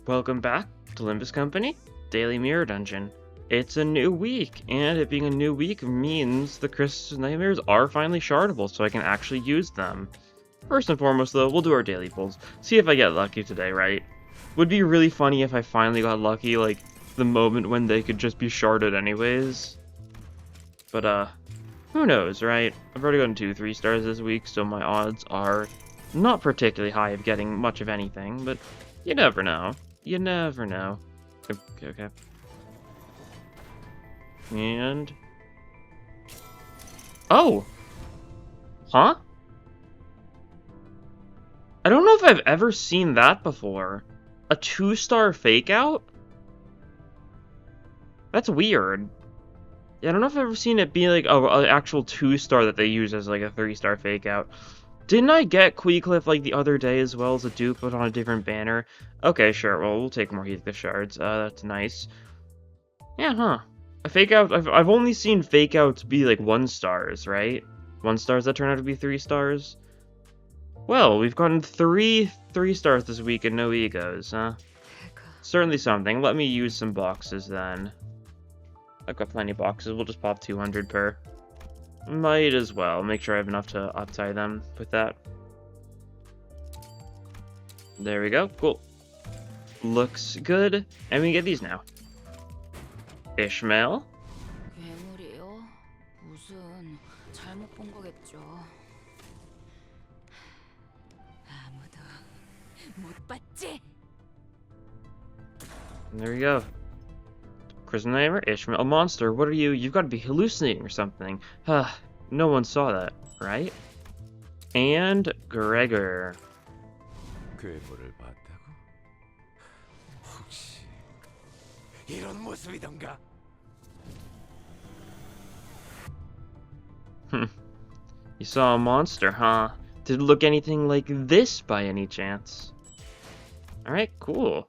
Welcome back to Limbus Company, Daily Mirror Dungeon. It's a new week, and it being a new week means the Christmas Nightmares are finally shardable, so I can actually use them. First and foremost, though, we'll do our daily pulls. See if I get lucky today, right? Would be really funny if I finally got lucky, like, the moment when they could just be sharded anyways. But, who knows, right? I've already gotten 2 3-stars this week, so my odds are not particularly high of getting much of anything, but you never know. You never know. Okay. And... oh! Huh? I don't know if I've ever seen that before. A 2-star fake out? That's weird. Yeah, I don't know if I've ever seen it be like an actual 2-star that they use as like a 3-star fake out. Didn't I get Queecliff like the other day as well as a dupe, but on a different banner? Okay, sure. Well, we'll take more Heathcliff shards. That's nice. Yeah, huh. A fake out. I've only seen fake outs be like 1-stars, right? 1-stars that turn out to be 3-stars. Well, we've gotten 3 3-stars this week and no E.G.Os, huh? Certainly something. Let me use some boxes then. I've got plenty of boxes. We'll just pop 200 per. Might as well. Make sure I have enough to uptie them with that. There we go. Cool. Looks good. And we get these now. Ishmael. 괴물이요? 무슨 잘못 본 거겠죠. 아무도 못 봤지? There we go. Christmas Nightmare, Ishmael, a monster. What are you? You've got to be hallucinating or something. No one saw that, right? And Gregor. 괴물을 봤다고? 혹시 이런 모습이던가? You saw a monster, huh? Did it look anything like this by any chance? Alright, cool.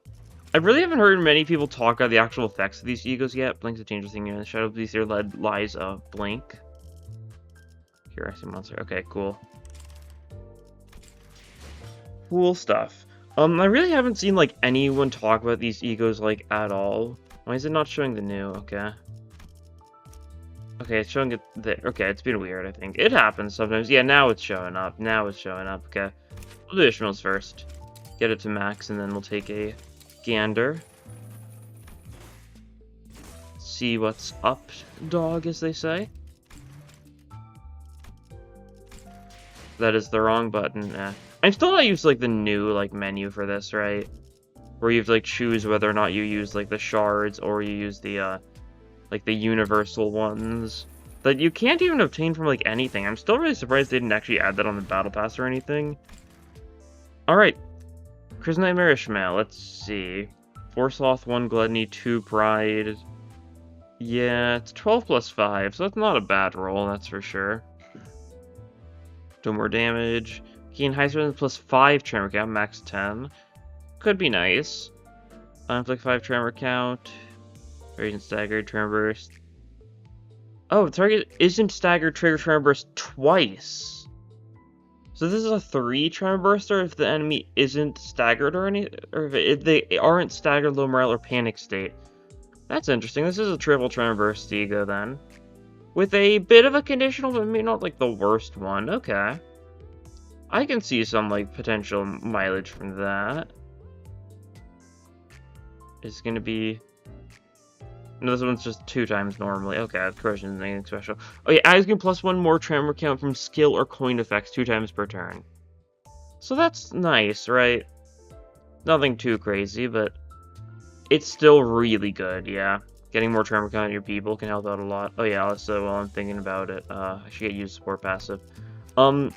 I really haven't heard many people talk about the actual effects of these E.G.Os yet. Blink's a dangerous thing in the shadow. These here lies a blink. Here, I see monster. Okay, cool. Cool stuff. I really haven't seen, like, anyone talk about these E.G.Os, like, at all. Why is it not showing the new? Okay. Okay, it's showing it there. Okay, it's been weird, I think. It happens sometimes. Yeah, now it's showing up. Now it's showing up. Okay. We'll do Ishmael's first. Get it to max, and then we'll take a gander. See what's up, dog, as they say. That is the wrong button. I'm still not used to, like, the new, like, menu for this, right? Where you have to, like, choose whether or not you use, like, the shards or you use the, like, the universal ones that you can't even obtain from, like, anything. I'm still really surprised they didn't actually add that on the battle pass or anything. Alright. Christmas Nightmare Ishmael, let's see. 4 Sloth, 1 Gluttony, 2 Pride. Yeah, it's 12 plus 5, so that's not a bad roll, that's for sure. Do more damage. Gain high strength plus 5 tremor count, max 10. Could be nice. Inflict 5 tremor count. Radiant staggered, tremor burst. Oh, target isn't staggered, trigger tremor burst twice. So this is a 3 tremor burster if the enemy isn't staggered or if they aren't staggered, low morale, or panic state. That's interesting. This is a triple tremor burst E.G.O then. With a bit of a conditional, but maybe not like the worst one. Okay. I can see some like potential mileage from that. It's gonna be... no, this one's just 2 times normally. Okay, corrosion isn't anything special. Oh yeah, asking plus 1 more tremor count from skill or coin effects 2 times per turn. So that's nice, right? Nothing too crazy, but it's still really good, yeah. Getting more tremor count on your people can help out a lot. Oh yeah, also while I'm thinking about it, I should get used support passive. And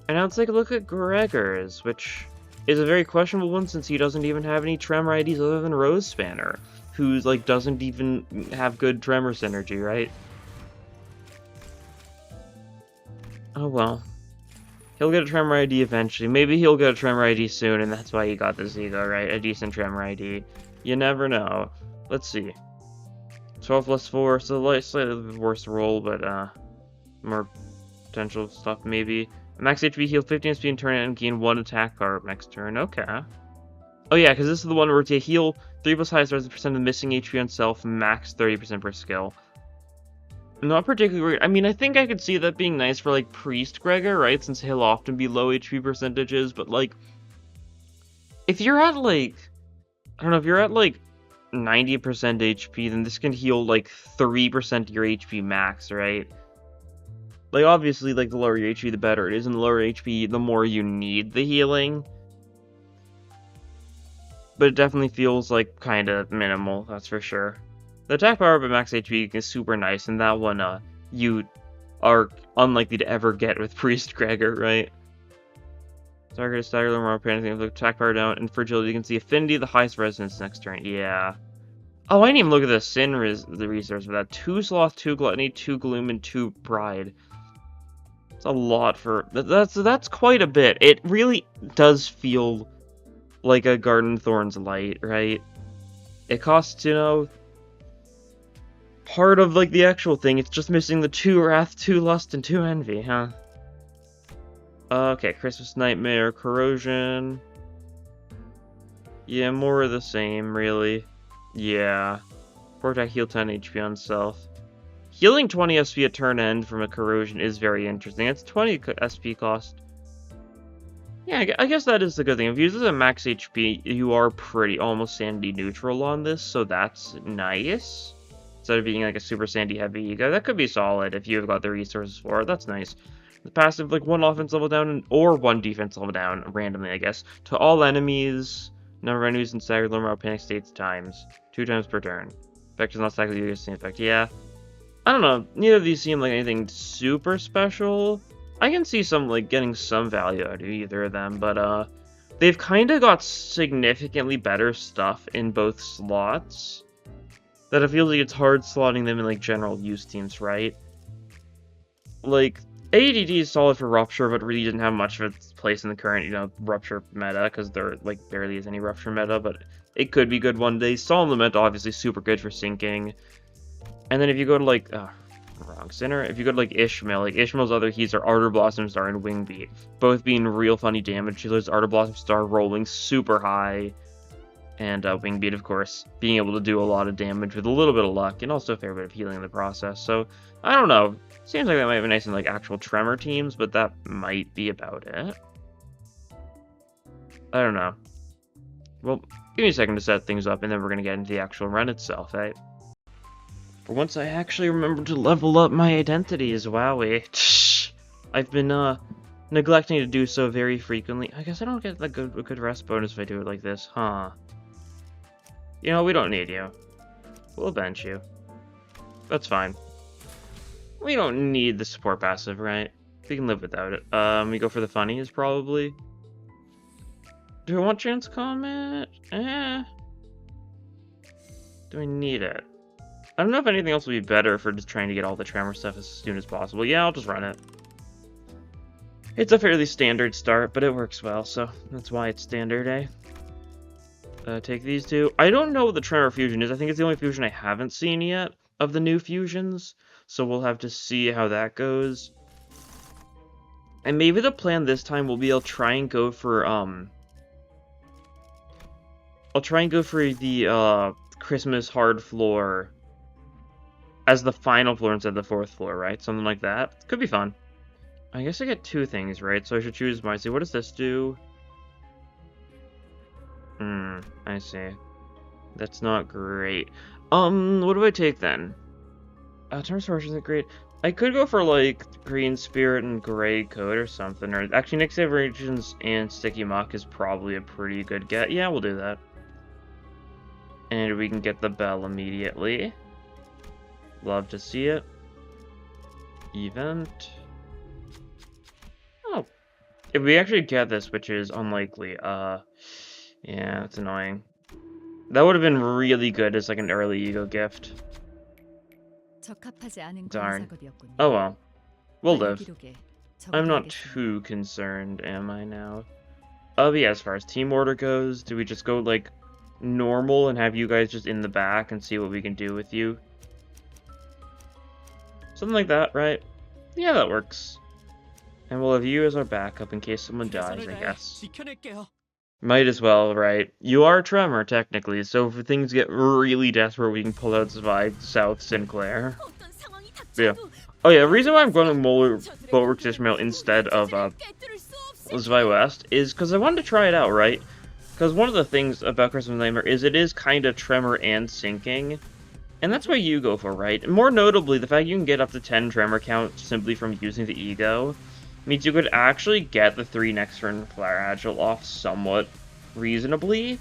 now let's take a look at Gregor's, which is a very questionable one since he doesn't even have any tremor IDs other than Rose Spanner, who's like doesn't even have good tremor synergy, right? Oh well. He'll get a tremor ID eventually. Maybe he'll get a tremor ID soon, and that's why he got this E.G.O, right? A decent tremor ID. You never know. Let's see. 12 plus 4, so slightly worse roll, but more potential stuff maybe. Max HP heal 15 speed in turn and gain 1 attack power next turn. Okay. Oh yeah, because this is the one where to heal 3 plus highest % of missing HP on self, max 30% per skill. Not particularly great. I mean, I think I could see that being nice for, like, Priest Gregor, right? Since he'll often be low HP percentages, but, like, if you're at, like, I don't know, if you're at, like, 90% HP, then this can heal, like, 3% of your HP max, right? Like, obviously, like, the lower your HP, the better it is, and the lower HP, the more you need the healing. But it definitely feels, like, kind of minimal, that's for sure. The attack power by max HP is super nice, and that one, you are unlikely to ever get with Priest Gregor, right? Target is stagger more panicking with attack power down, and fragility you can see affinity, the highest resonance next turn. Yeah. Oh, I didn't even look at the Sin the resource for that. 2 Sloth, 2 Gluttony, 2 Gloom, and 2 Pride. That's a lot for... That's quite a bit. It really does feel like a Garden Thorns Light, right? It costs, you know, part of, like, the actual thing. It's just missing the 2 Wrath, 2 Lust, and 2 Envy, huh? Okay, Christmas Nightmare, Corrosion. Yeah, more of the same, really. Yeah. Attack heal 10 HP on self. Healing 20 SP at turn end from a Corrosion is very interesting. It's 20 SP cost. Yeah, I guess that is the good thing. If you use this at max HP, you are pretty almost sanity neutral on this, so that's nice. Instead of being like a super sandy heavy ego, that could be solid if you've got the resources for it. That's nice. The passive, like 1 offense level down or 1 defense level down randomly, I guess, to all enemies. Number of enemies in staggered low morale panic states times 2 times per turn. Effect is not staggered, you get the same effect. Yeah. I don't know. Neither of these seem like anything super special. I can see some, like, getting some value out of either of them, but, they've kind of got significantly better stuff in both slots that it feels like it's hard slotting them in, like, general use teams, right? Like, ADD is solid for Rupture, but really didn't have much of its place in the current, you know, Rupture meta, because there, like, barely is any Rupture meta, but it could be good one day. Solemn Lament, obviously, super good for sinking. And then if you go to, like, wrong center. If you go to, like, Ishmael, like, Ishmael's other keys are Ardor Blossom Star and Wingbeat, both being real funny damage dealers. Ardor Blossom Star rolling super high, and Wingbeat, of course, being able to do a lot of damage with a little bit of luck, and also a fair bit of healing in the process. So, I don't know. Seems like that might be nice in, like, actual Tremor teams, but that might be about it. I don't know. Well, give me a second to set things up, and then we're going to get into the actual run itself, eh? For once, I actually remembered to level up my identities, wowie. I've been, neglecting to do so very frequently. I guess I don't get a good rest bonus if I do it like this, huh? You know, we don't need you. We'll bench you. That's fine. We don't need the support passive, right? We can live without it. We go for the funnies, probably. Do I want Chance Comet? Do we need it? I don't know if anything else would be better for just trying to get all the Tremor stuff as soon as possible. Yeah, I'll just run it. It's a fairly standard start, but it works well, so that's why it's standard, eh? Take these two. I don't know what the Tremor fusion is. I think it's the only fusion I haven't seen yet of the new fusions, so we'll have to see how that goes. And maybe the plan this time will be I'll try and go for the Christmas hard floor as the final floor instead of the 4th floor, right? Something like that. Could be fun. I guess I get 2 things, right? So I should choose wisely. What does this do? I see. That's not great. What do I take then? Terms of isn't great. I could go for, like, Green Spirit and Gray Coat or something. Or actually, Next Regions and Sticky Muck is probably a pretty good get. Yeah, we'll do that. And we can get the bell immediately. Love to see it. Event. Oh. If we actually get this, which is unlikely, yeah, it's annoying. That would have been really good as, like, an early E.G.O gift. Darn. Oh well. We'll live. I'm not too concerned, am I now? But yeah, as far as team order goes, do we just go, like, normal and have you guys just in the back and see what we can do with you? Something like that, right? Yeah, that works. And we'll have you as our backup in case someone dies, I guess. Might as well, right? You are Tremor, technically, so if things get really desperate, we can pull out South Sinclair. 어떤 상황이 Yeah. 닥쳐도 Oh yeah, the reason why I'm going to Bulwark Ishmael instead of 꿰뚫을 수 없을 Zwei West is because I wanted to try it out, right? Because one of the things about Christmas Nightmare is it is kind of Tremor and Sinking, and that's what you go for, right? And more notably, the fact you can get up to 10 Tremor count simply from using the E.G.O means you could actually get the 3 next turn Flare Agile off somewhat reasonably.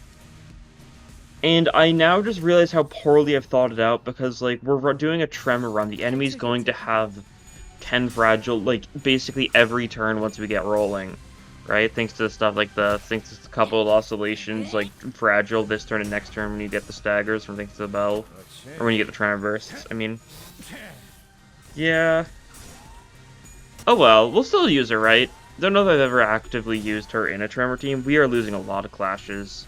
And I now just realize how poorly I've thought it out, because, like, we're doing a Tremor run. The enemy's going to have 10 Fragile, like, basically every turn once we get rolling, right? Thanks to stuff like thanks to a couple of oscillations, like Fragile this turn and next turn when you get the staggers from thanks to the bell, or when you get the Tremor bursts. I mean, yeah. Oh well, we'll still use her, right? Don't know if I've ever actively used her in a Tremor team. We are losing a lot of clashes.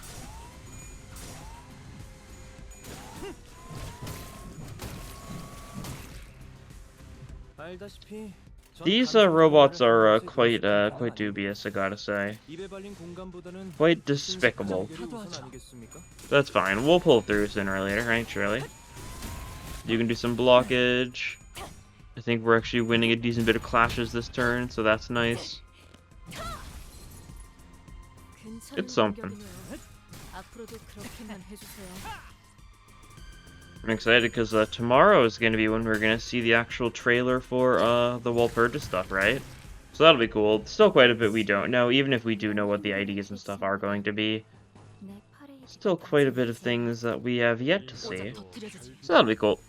These robots are quite dubious, I gotta say. Quite despicable. That's fine. We'll pull through sooner or later, right? Surely. You can do some blockage. I think we're actually winning a decent bit of clashes this turn, so that's nice. It's something. 앞으로도 그렇게만 해주세요. I'm excited because tomorrow is going to be when we're going to see the actual trailer for the Walpurgis stuff, right? So that'll be cool. Still quite a bit we don't know, even if we do know what the IDs and stuff are going to be. Still quite a bit of things that we have yet to see. So that'll be cool.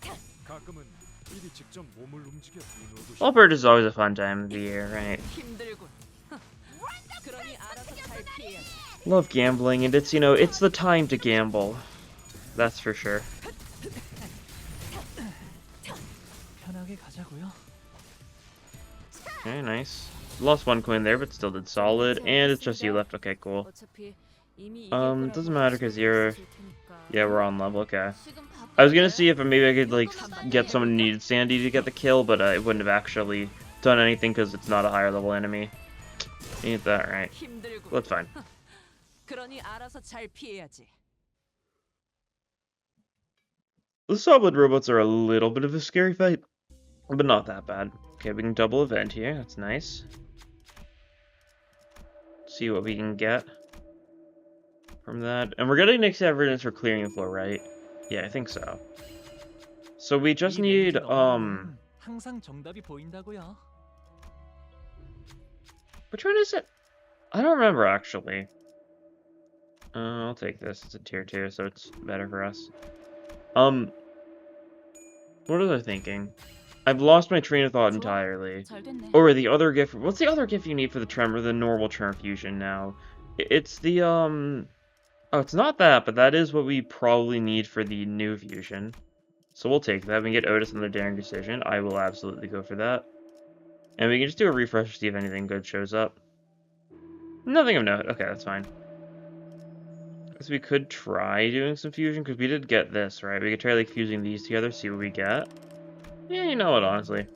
Walpurgis is always a fun time of the year, right? Love gambling, and it's, you know, it's the time to gamble. That's for sure. Okay, nice. Lost 1 coin there, but still did solid. And it's just you left. Okay, cool. Doesn't matter because you're... Yeah, we're on level. Okay. I was gonna see if maybe I could, like, get someone who needed Sandy to get the kill, but it wouldn't have actually done anything because it's not a higher level enemy. Ain't that right? Well, that's fine. The solid robots are a little bit of a scary fight, but not that bad. Okay, we can double event here. That's nice. See what we can get from that. And we're getting next evidence for clearing the floor, right? Yeah, I think so. So we just need, Which one is it? I don't remember, actually. I'll take this. It's a tier 2, so it's better for us. What was I thinking? I've lost my train of thought entirely. Or the other gift. What's the other gift you need for the Tremor, the normal Tremor fusion now? It's the, Oh, it's not that, but that is what we probably need for the new fusion. So we'll take that. We can get Otis on the Daring Decision. I will absolutely go for that. And we can just do a refresh to see if anything good shows up. Nothing of note. Okay, that's fine. So we could try doing some fusion, because we did get this, right? We could try, like, fusing these together, see what we get. Yeah, you know what, honestly.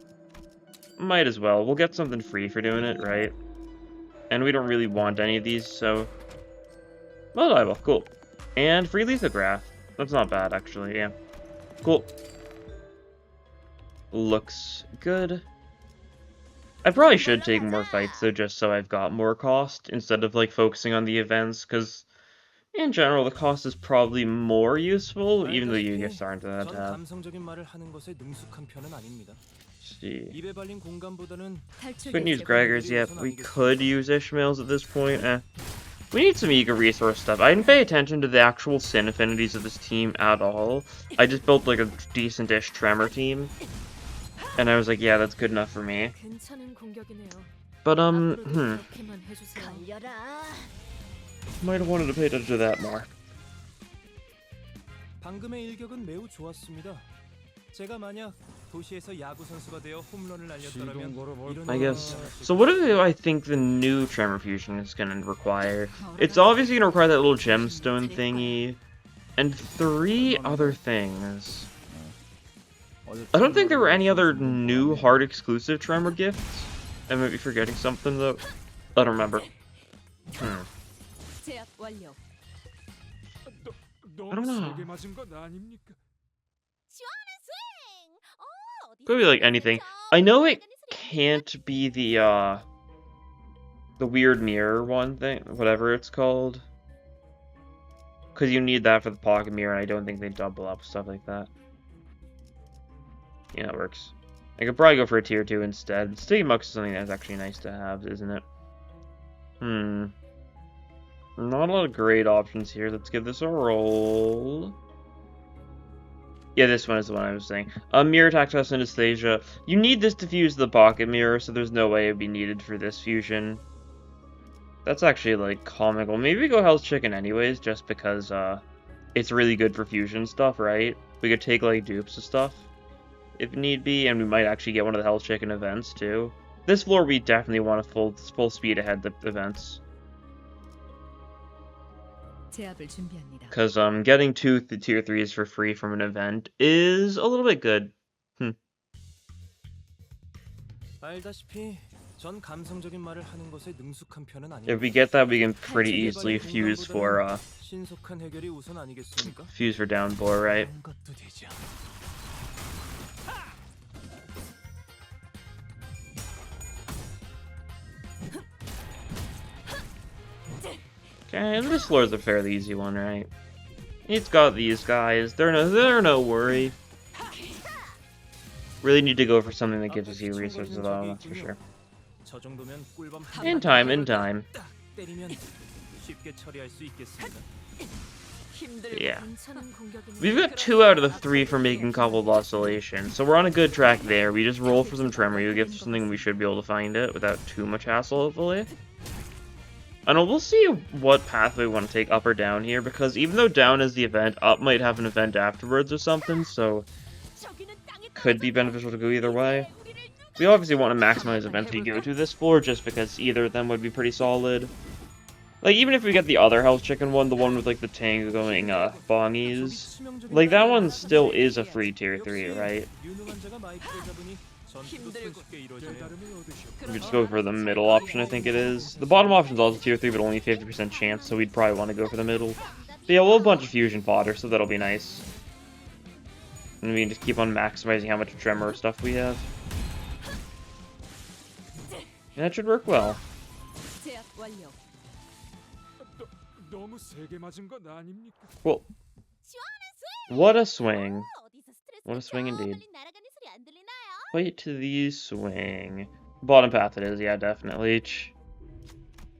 Might as well. We'll get something free for doing it, right? And we don't really want any of these, so... Well, I will. Cool. And free lithograph. That's not bad, actually, yeah. Cool. Looks good. I probably should take more fights, though, just so I've got more cost, instead of, like, focusing on the events, because... In general, the cost is probably more useful, even though you get aren't that tab. See. Couldn't use Gregors yet. We could use Ishmaels at this point. We need some E.G.O resource stuff. I didn't pay attention to the actual sin affinities of this team at all. I just built like a decent-ish Tremor team. And I was like, yeah, that's good enough for me. But, might have wanted to pay attention to that more. 방금의 일격은 매우 좋았습니다. 제가 만약 도시에서 야구 선수가 되어 홈런을 날렸더라면 I guess. So what do I think the new Tremor fusion is going to require? It's obviously going to require that little gemstone thingy and 3 other things. I don't think there were any other new hard exclusive Tremor gifts. I might be forgetting something though. I don't remember. 제압 완료. 너무 I don't know. 세게 맞은 건 아닙니까? 시원한 스윙. 어디서 Could be like 쓰는 anything. 저 I know it 나가는 소리 안 can't be the weird mirror one thing, whatever it's called. Because you need that for the pocket mirror, and I don't think they double up stuff like that. Yeah, it works. I could probably go for a tier 2 instead. Sticky Muck is something that's actually nice to have, isn't it? Not a lot of great options here. Let's give this a roll. Yeah, this one is the one I was saying. Mirror Tactile Synesthesia. You need this to fuse the pocket mirror, so there's no way it'd be needed for this fusion. That's actually, like, comical. Maybe we go Hell's Chicken anyways, just because, it's really good for fusion stuff, right? We could take, like, dupes of stuff, if need be, and we might actually get one of the Hell's Chicken events, too. This floor, we definitely want a full speed ahead the events. 제압을 준비합니다. Because, getting two tier 3s for free from an event is a little bit good. 알다시피 전 감성적인 말을 하는 것에 능숙한 편은 If 아닙니다. we get that, we can pretty easily fuse for, 신속한 해결이 우선 아니겠습니까? fuse for downpour, right? 그런 것도 되죠. Okay, this floor is a fairly easy one, right? It's got these guys. They're no worry. Really need to go for something that gives us heat resources, though, that's for sure. 저 정도면 꿀밤 In time, in time. 딱 때리면 쉽게 처리할 수 있겠습니다. Yeah. 괜찮은 공격이네요. We've got 2 out of the 3 for making coupled oscillation, so we're on a good track there. We just roll for some tremor. You get something, we should be able to find it without too much hassle, hopefully. And we'll see what path we want to take, up or down here, because even though down is the event, up might have an event afterwards or something, so could be beneficial to go either way. We obviously want to maximize events we go to this floor, just because either of them would be pretty solid. Like, even if we get the other Hell's Chicken one, the one with, like, the tango going, bongies, like, that one still is a free tier 3, right? 유능한 자가 마이크를 잡으니 전투도 손쉽게 이루어지네요. We just go for the middle option, I think it is. The bottom option is also tier 3, but only 50% chance, so we'd probably want to go for the middle. But yeah, we'll have a bunch of fusion fodder, so that'll be nice. And we can just keep on maximizing how much tremor stuff we have. And that should work well. 제압 완료. 너무 세게 맞은 건 아닙니까? Well, 시원한 스윙. what a swing. 어디서 스트레스 What a swing 받죠? indeed. 빨리 날아가는 소리 안 들리나요? Wait to the swing. Bottom path it is, yeah, definitely.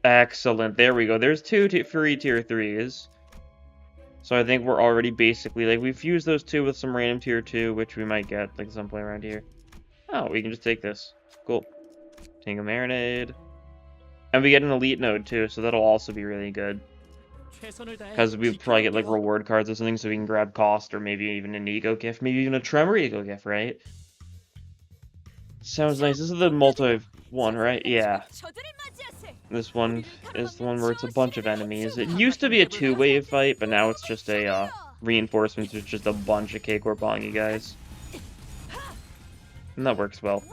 Excellent, there we go. There's 2 free tier 3s. So I think we're already basically, like, we've fused those 2 with some random tier 2, which we might get, like, some point around here. Oh, we can just take this. Cool. Tango Marinade. And we get an elite node, too, so that'll also be really good. Because we'll probably get, like, reward cards or something, so we can grab cost, or maybe even an E.G.O gift, maybe even a Tremor E.G.O gift, right? Sounds nice. This is the multi one, right? Yeah. This one is the one where it's a bunch of enemies. It used to be a 2-wave fight, but now it's just a, reinforcements. It's just a bunch of Cake or Bongy guys. And that works well.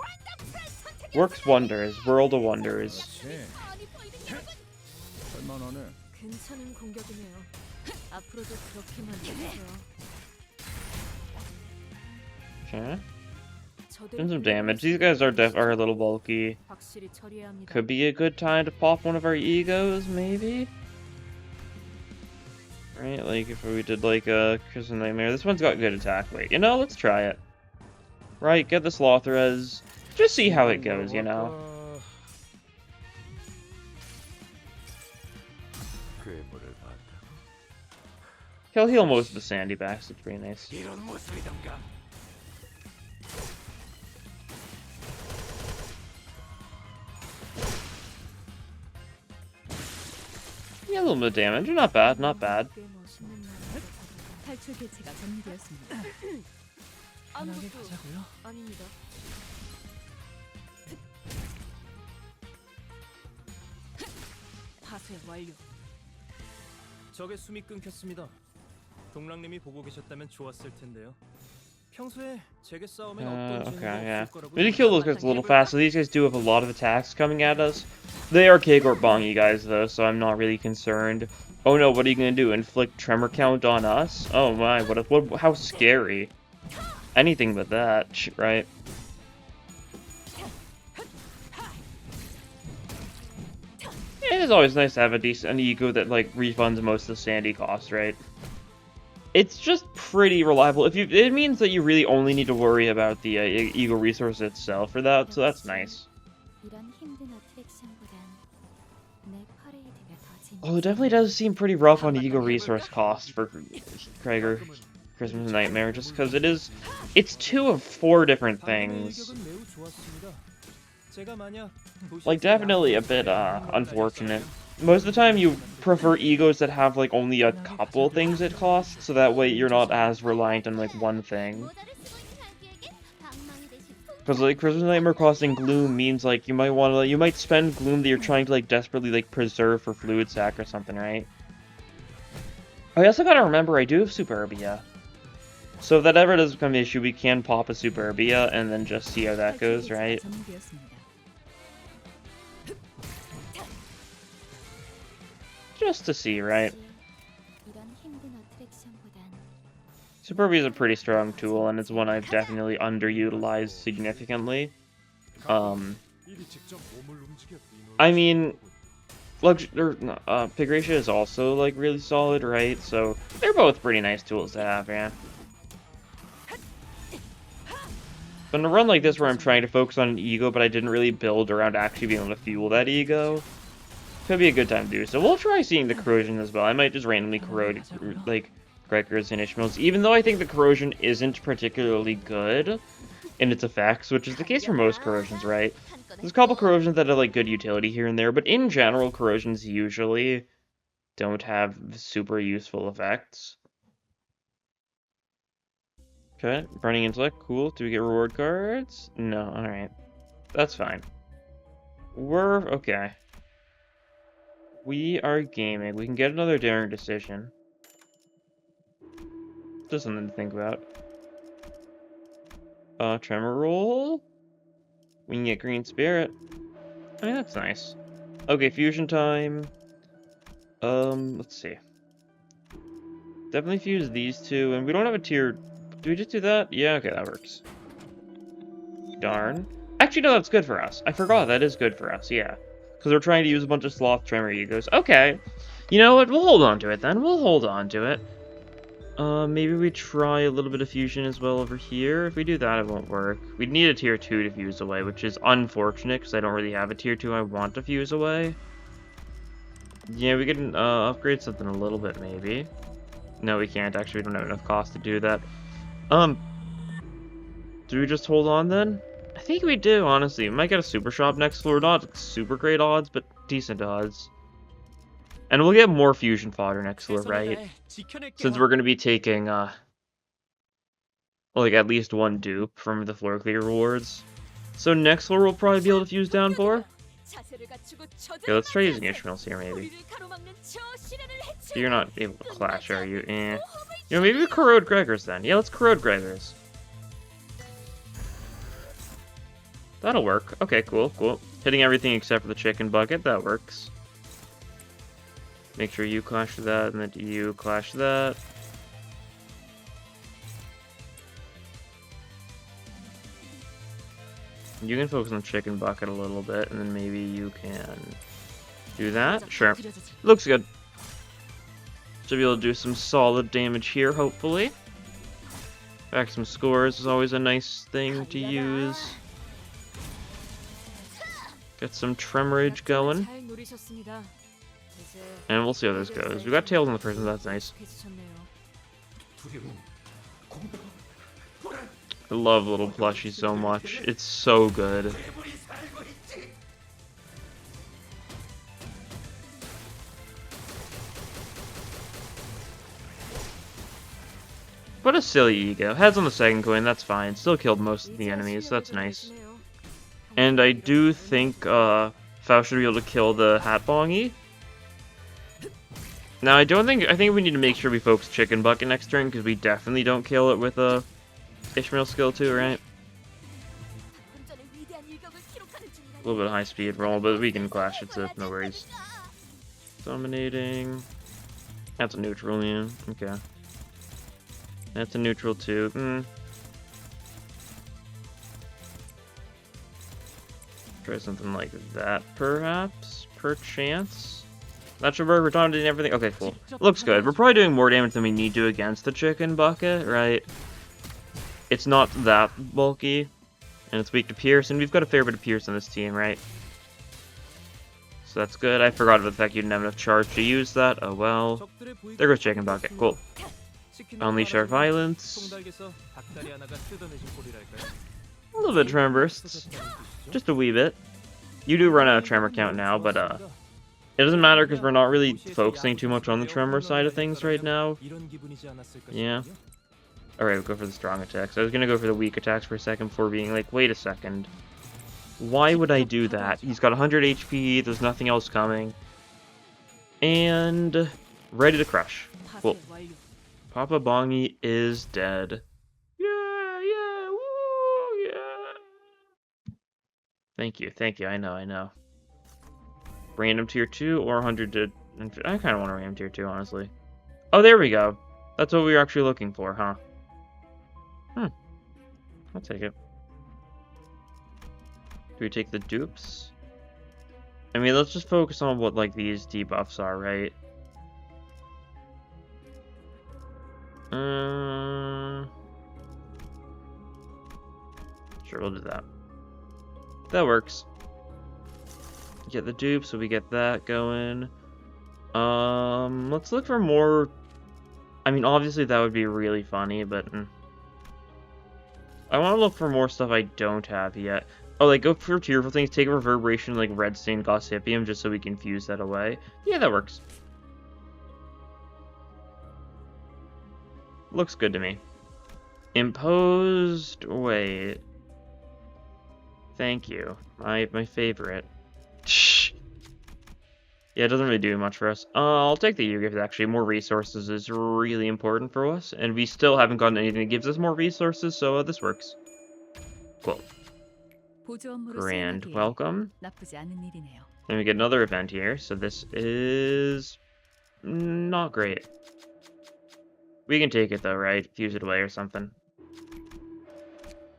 Works wonders. World of wonders. 괜찮은 공격이네요. 앞으로도 그렇게만 해주세요. Okay. Doing some damage. These guys are a little bulky. 확실히 처리해야 합니다. Could be a good time to pop one of our E.G.Os, maybe? Right, like if we did like a Christmas Nightmare. This one's got good attack weight. You know, let's try it. Right, get the Slothrez. Just see how it goes, you know? 괴물을 봤다고? He'll heal most of the sandy backs. It's pretty nice. 이런 모습이던가? Yeah, a little bit of damage. Not bad, not bad. 꽤 멋있는 말을 탈출 개체가 정리되었습니다. 편하게 가자고요. 아닙니다. 파쇄 완료. 적의 숨이 끊겼습니다. 동랑님이 보고 계셨다면 좋았을 텐데요. 평소에 제게 싸움엔 어떤 Okay, 재능도 yeah. 없을 거라고 We need to kill those guys a little fast, so these guys do have a lot of attacks coming at us. They are K-Gort guys, though, so I'm not really concerned. Oh no, what are you gonna do? Inflict tremor count on us? Oh my, how scary. Anything but that, right? It is always nice to have an E.G.O that, like, refunds most of the sandy cost, right? It's just pretty reliable. It means that you really only need to worry about the E.G.O resource itself for that, so that's nice. Oh, it definitely does seem pretty rough on E.G.O resource cost for Krager Christmas Nightmare, just because it's 2 of 4 different things. Like, definitely a bit, unfortunate. Most of the time, you prefer E.G.Os that have, like, only a couple things it costs, so that way you're not as reliant on, like, one thing. Because, like, Christmas Nightmare costing Gloom means, like, you might spend Gloom that you're trying to, like, desperately, like, preserve for Fluid Sac or something, right? I also gotta remember, I do have Superbia. So if that ever does become an issue, we can pop a Superbia and then just see how that goes, right? Just to see, right? Superbia is a pretty strong tool, and it's one I've definitely underutilized significantly. I mean, Pigratia is also, like, really solid, right? So, they're both pretty nice tools to have, yeah. But in a run like this where I'm trying to focus on an E.G.O, but I didn't really build around actually being able to fuel that E.G.O, could be a good time to do so. We'll try seeing the corrosion as well. I might just randomly corrode, like, Gregors and Ishmaels, even though I think the corrosion isn't particularly good in its effects, which is the case for most corrosions, right? There's a couple corrosions that have, like, good utility here and there, but in general, corrosions usually don't have super useful effects. Okay, Burning Intellect, cool. Do we get reward cards? No, alright. That's fine. We're okay. We are gaming. We can get another Daring Decision. Just something to think about. Tremor Roll. We can get Green Spirit. I mean, that's nice. Okay, Fusion time. Let's see. Definitely fuse these two, and we don't have a tier. Do we just do that? Yeah, okay, that works. Darn. Actually, no, that's good for us. I forgot, that is good for us, yeah. Because we're trying to use a bunch of Sloth Tremor E.G.Os. Okay. You know what? We'll hold on to it, then. We'll hold on to it. Maybe we try a little bit of fusion as well over here. If we do that, it won't work. We'd need a tier 2 to fuse away, which is unfortunate, because I don't really have a tier 2 I want to fuse away. Yeah, we can upgrade something a little bit, maybe. No, we can't. Actually, we don't have enough cost to do that. Do we just hold on, then? I think we do, honestly. We might get a super shop next floor. Not super great odds, but decent odds. And we'll get more fusion fodder next floor, right? Since we're going to be taking, like, at least one dupe from the floor clear rewards. So next floor we'll probably be able to fuse down for. Okay, let's try using Ishmaels here, maybe. You're not able to clash, are you? Eh. You know, maybe we corrode Gregors then. Yeah, let's corrode Gregors. That'll work. Okay, cool, cool. Hitting everything except for the chicken bucket, that works. Make sure you clash that, and then you clash that. You can focus on chicken bucket a little bit, and then maybe you can do that. Sure. Looks good. Should be able to do some solid damage here, hopefully. Back some scores is always a nice thing to use. Get some Tremorage going. And we'll see how this goes. We got tails on the person, that's nice. I love little plushies so much. It's so good. What a silly E.G.O. Heads on the second coin, that's fine. Still killed most of the enemies, so that's nice. And I do think Faust should be able to kill the Hat Bongy. Now I think we need to make sure we focus Chicken Bucket next turn, because we definitely don't kill it with a Ishmael skill too, right? A little bit of high speed roll, but we can clash it, so no worries. Dominating. That's a neutral, yeah. Okay. That's a neutral too. Try something like that, perhaps? Perchance? That should work. We're dominating everything. Okay, cool. Looks good. We're probably doing more damage than we need to against the chicken bucket, right? It's not that bulky, and it's weak to Pierce, and we've got a fair bit of Pierce on this team, right? So that's good. I forgot about the fact you didn't have enough charge to use that. Oh well. There goes chicken bucket. Cool. Unleash our violence. A little bit of tremor bursts. Just a wee bit. You do run out of tremor count now, but it doesn't matter because we're not really focusing too much on the tremor side of things right now. Yeah. Alright, we'll go for the strong attacks. I was gonna go for the weak attacks for a second before being like, wait a second. Why would I do that? He's got 100 HP, there's nothing else coming. And ready to crush. Cool. Papa Bongi is dead. Yeah, woo, yeah. Thank you, I know. Random tier 2 or 100 to... I kind of want a random tier 2, honestly. Oh, there we go. That's what we were actually looking for, huh? I'll take it. Do we take the dupes? I mean, let's just focus on what, like, these debuffs are, right? Sure, we'll do that. That works. Get the dupes, so we get that going. Let's look for more... I mean, obviously that would be really funny, but... I want to look for more stuff I don't have yet. Oh, like, go for tearful things, take a reverberation, like, red stained Gossipium, just so we can fuse that away. Yeah, that works. Looks good to me. Imposed... Wait. Thank you. My favorite. Shh. Yeah, it doesn't really do much for us. I'll take the E.G.O gift, actually. More resources is really important for us, and we still haven't gotten anything that gives us more resources, so this works. Cool. Grand welcome. Then we get another event here, so this is... not great. We can take it, though, right? Fuse it away or something.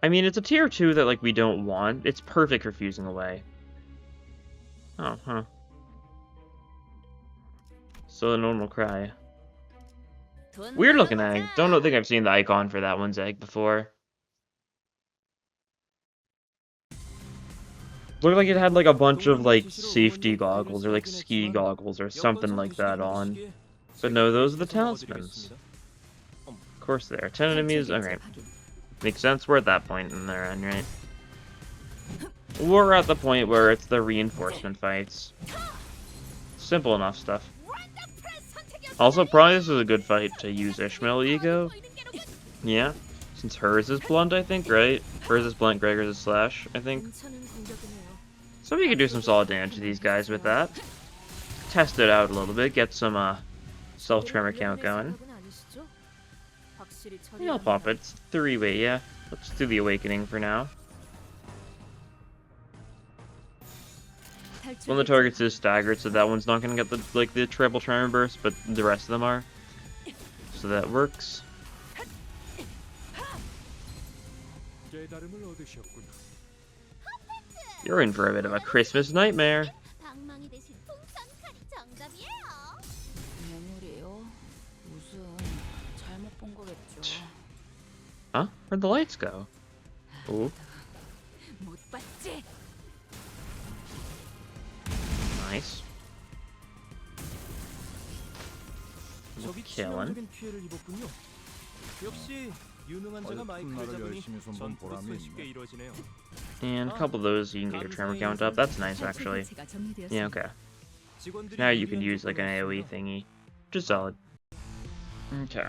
I mean, it's a tier 2 that, like, we don't want. It's perfect for fusing away. Oh, huh. So a normal cry. Weird looking egg. Don't think I've seen the icon for that one's egg before. Looked like it had like a bunch of like safety goggles or like ski goggles or something like that on. But no, those are the talismans. Of course they are. 10 enemies. Alright. Makes sense. We're at that point in their end, right? We're at the point where it's the reinforcement fights. Simple enough stuff. Also, probably this is a good fight to use Ishmael E.G.O. Yeah, since hers is blunt, I think, right? Hers is blunt, Gregor's is slash, I think. So we could do some solid damage to these guys with that. Test it out a little bit, get some self-tremor count going. Yeah, I'll pop it. It's 3-way, yeah. Let's do the awakening for now. One of the targets is staggered, so that one's not going to get the triple tremor burst, but the rest of them are. So that works. You're in for a bit of a Christmas nightmare. Huh? Where'd the lights go? Ooh. Nice. Killing. And a couple of those, you can get your tremor count up. That's nice, actually. Yeah, okay. Now you can use like an AoE thingy, which is solid. Okay.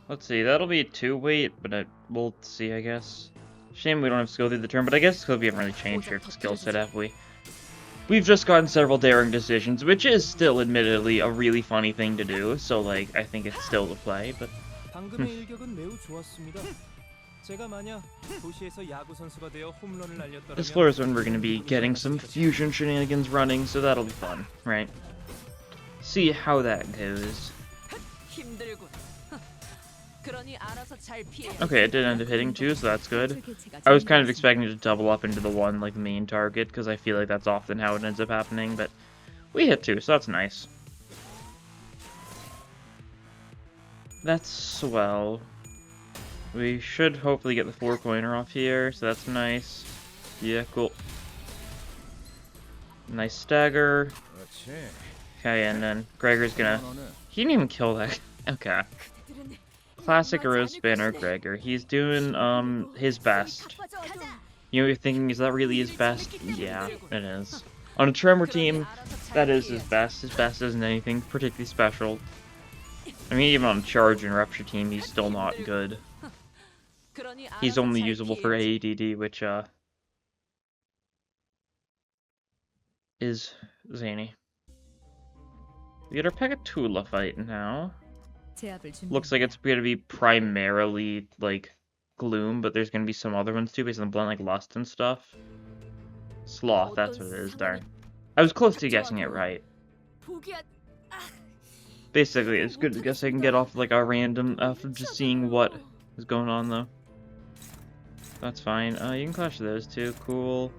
Let's see, that'll be 2-weight, but we'll see, I guess. Shame we don't have skill through the turn, but I guess because we haven't really changed your skill set, have we? We've just gotten several daring decisions, which is still admittedly a really funny thing to do, so like, I think it's still to play, but 방금의 일격은 매우 좋았습니다. 제가 만약 도시에서 야구 선수가 되어 홈런을 날렸더라면 This floor is when we're gonna be getting some fusion shenanigans running, so that'll be fun, right? See how that goes. 힘들군. 그러니 알아서 잘 피해. Okay, it did end up hitting too, so that's good. I was kind of expecting to double up into the one, like, main target, because I feel like that's often how it ends up happening, but we hit two, so that's nice. That's swell. We should hopefully get the 4-pointer off here, so that's nice. Yeah, cool. Nice stagger. Okay, and then Gregor's gonna... He didn't even kill that. Okay. Classic Rose Banner Gregor. He's doing, his best. You know what you're thinking, is that really his best? Yeah, it is. On a Tremor team, that is his best. His best isn't anything particularly special. I mean, even on a Charge and Rupture team, he's still not good. He's only usable for ADD, which, is zany. We get our Pegatula fight now. Looks like it's gonna be primarily, like, Gloom, but there's gonna be some other ones too, based on the blend, like Lust and stuff. Sloth, that's what it is, darn. I was close to guessing it right. Basically, it's good to guess I can get off, like, a random, after just seeing what is going on, though. That's fine. You can clash those two, cool.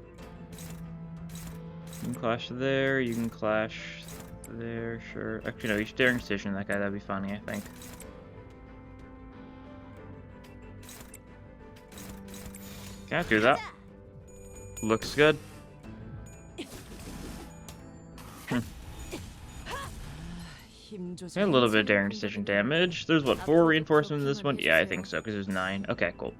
You can clash there, you can clash there, sure. Actually, no, you should Daring Decision that guy, that'd be funny, I think. Can't do that. Looks good. Yeah, a little bit of Daring Decision damage. There's, what, 4 reinforcements in this one? Yeah, I think so, because there's 9. Okay, cool.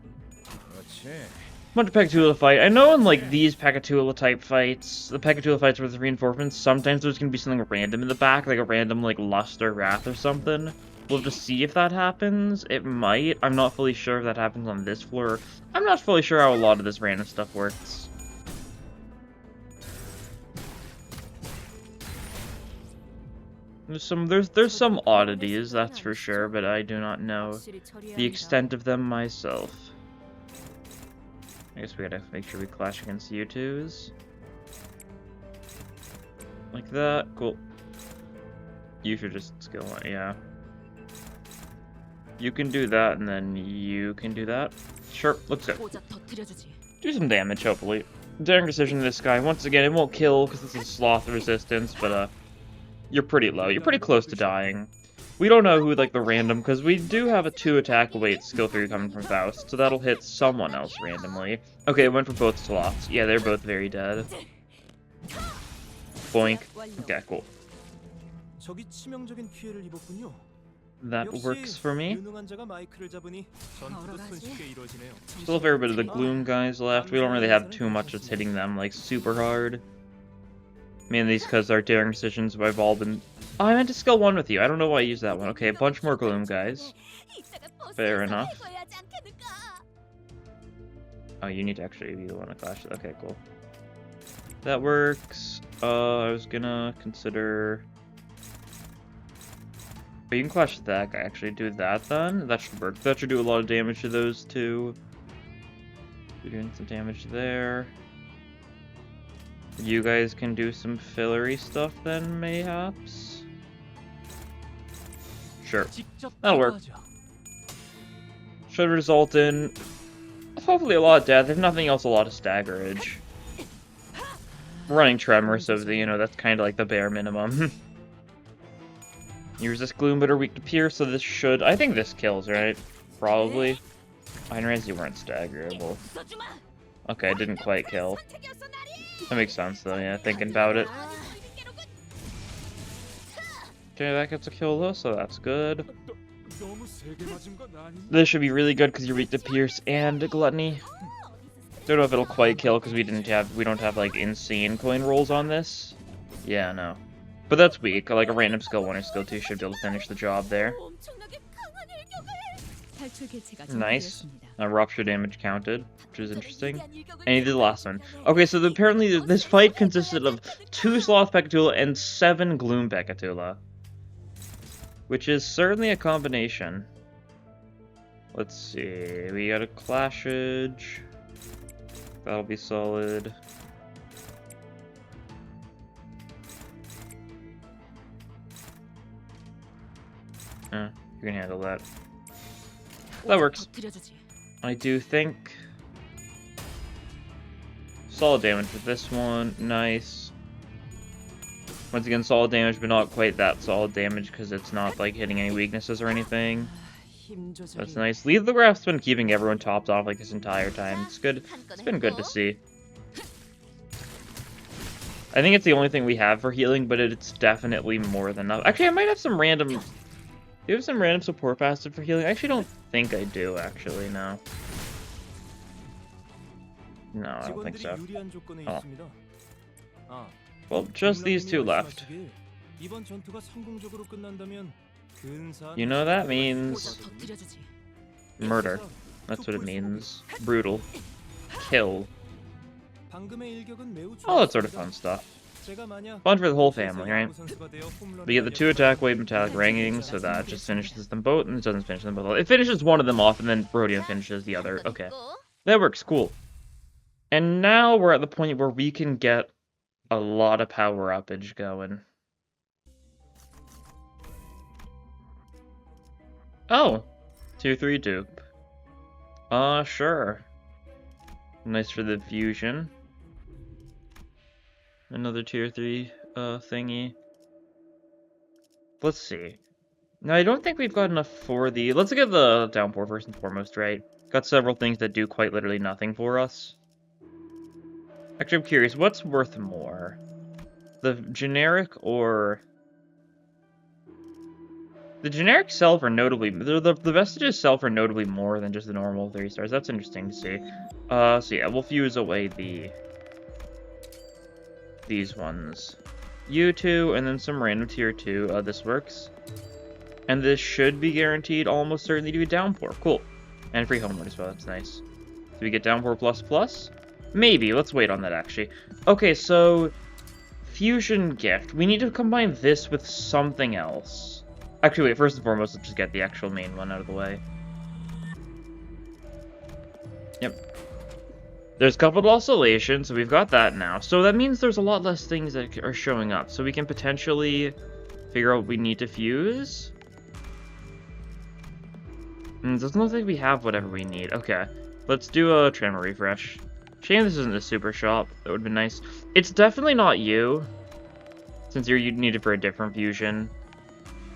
Bunch of Pegatula fight. I know in, like, these Pegatula type fights, the Pegatula fights with reinforcements, sometimes there's gonna be something random in the back, like a random, like, Lust or Wrath or something. We'll just see if that happens. It might. I'm not fully sure if that happens on this floor. I'm not fully sure how a lot of this random stuff works. There's some oddities, that's for sure, but I do not know the extent of them myself. I guess we gotta make sure we clash against U2s. Like that, cool. You should just skill one, yeah. You can do that, and then you can do that. Sure, looks good. Do some damage, hopefully. Daring Decision to this guy. Once again, it won't kill, because this is Sloth resistance, but, you're pretty low. You're pretty close to dying. We don't know who, like, the random, because we do have a 2 attack weight skill 3 coming from Faust, so that'll hit someone else randomly. Okay, it went for both sloths. Yeah, they're both very dead. Boink. Okay, cool. That works for me. Still a fair bit of the Gloom guys left. We don't really have too much that's hitting them, like, super hard. Mainly because our Daring Decisions have all been... Oh, I meant to skill 1 with you. I don't know why I used that one. Okay, a bunch more Gloom guys. Fair enough. Oh, you need to actually be the one to clash. Okay, cool. That works. I was gonna consider... But you can clash that guy. Actually, do that then. That should work. That should do a lot of damage to those two. You're doing some damage there. You guys can do some fillery stuff then, mayhaps? Sure. That'll work. Should result in, hopefully, a lot of death. If nothing else, a lot of staggerage. Running Tremor, so, you know, that's kind of like the bare minimum. You resist Gloom, but are weak to Pierce, so this should... I think this kills, right? Probably. I realized you weren't staggerable. Okay, it didn't quite kill. That makes sense, though, yeah, thinking about it. Okay, that gets a kill, though, so that's good. This should be really good, because you're weak to Pierce and Gluttony. Don't know if it'll quite kill, because we don't have, like, insane coin rolls on this. Yeah, no. But that's weak, like a random skill 1 or skill 2 should be able to finish the job there. Nice. Rupture damage counted, which is interesting. And he did the last one. Okay, so apparently this fight consisted of 2 Sloth Pegatula and 7 Gloom Pegatula. Which is certainly a combination. Let's see. We got a clashage. That'll be solid. You can handle that. That works. 터뜨려주지. I do think. Solid damage with this one. Nice. Once again, solid damage, but not quite that solid damage because it's not like hitting any weaknesses or anything. 힘 조절이. That's nice. Leave the Raft's been keeping everyone topped off like this entire time. It's good. It's been good to see. I think it's the only thing we have for healing, but it's definitely more than enough. Actually, I might have some random... Do you have some random support passive for healing? I actually don't think I do, actually, no. No, I don't think so. 직원들이 유리한 조건에 Oh. 있습니다. 아, Well, just these two left. 말씀하시길 이번 전투가 성공적으로 끝난다면 근사한 You know that means 터뜨려주지. murder. That's what it means. Brutal. Kill. 방금의 일격은 매우 All that sort of 좋았습니다. fun stuff. 제가 만약 Fun for the whole 도시에서 family, right? 야구 선수가 되어 홈런을 We get the 2 attack weight metallic rankings, so that just finishes them both, and it doesn't finish them both. It finishes one of them off, and then Rhodium finishes the other. Okay. That works, cool. And now we're at the point where we can get a lot of power uppage going. Oh! 2-3 dupe. Sure. Nice for the fusion. Another tier 3 thingy. Let's see. Now, I don't think we've got enough for the... Let's look at the downpour first and foremost, right? Got several things that do quite literally nothing for us. Actually, I'm curious, what's worth more? The generic or... The generic sell for notably... The vestiges sell for notably more than just the normal 3 stars. That's interesting to see. So yeah, we'll fuse away these ones. U2, and then some random tier 2. This works. And this should be guaranteed almost certainly to be downpour. Cool. And free home mode as well, that's nice. Do we get downpour plus plus? Maybe, let's wait on that actually. Okay, so... Fusion gift. We need to combine this with something else. Actually, wait, first and foremost, let's just get the actual main one out of the way. Yep. There's coupled oscillation, so we've got that now. So that means there's a lot less things that are showing up. So we can potentially figure out what we need to fuse. Doesn't look like we have whatever we need. Okay, let's do a tremor refresh. Shame this isn't a super shop. That would have been nice. It's definitely not you, since you're needed for a different fusion.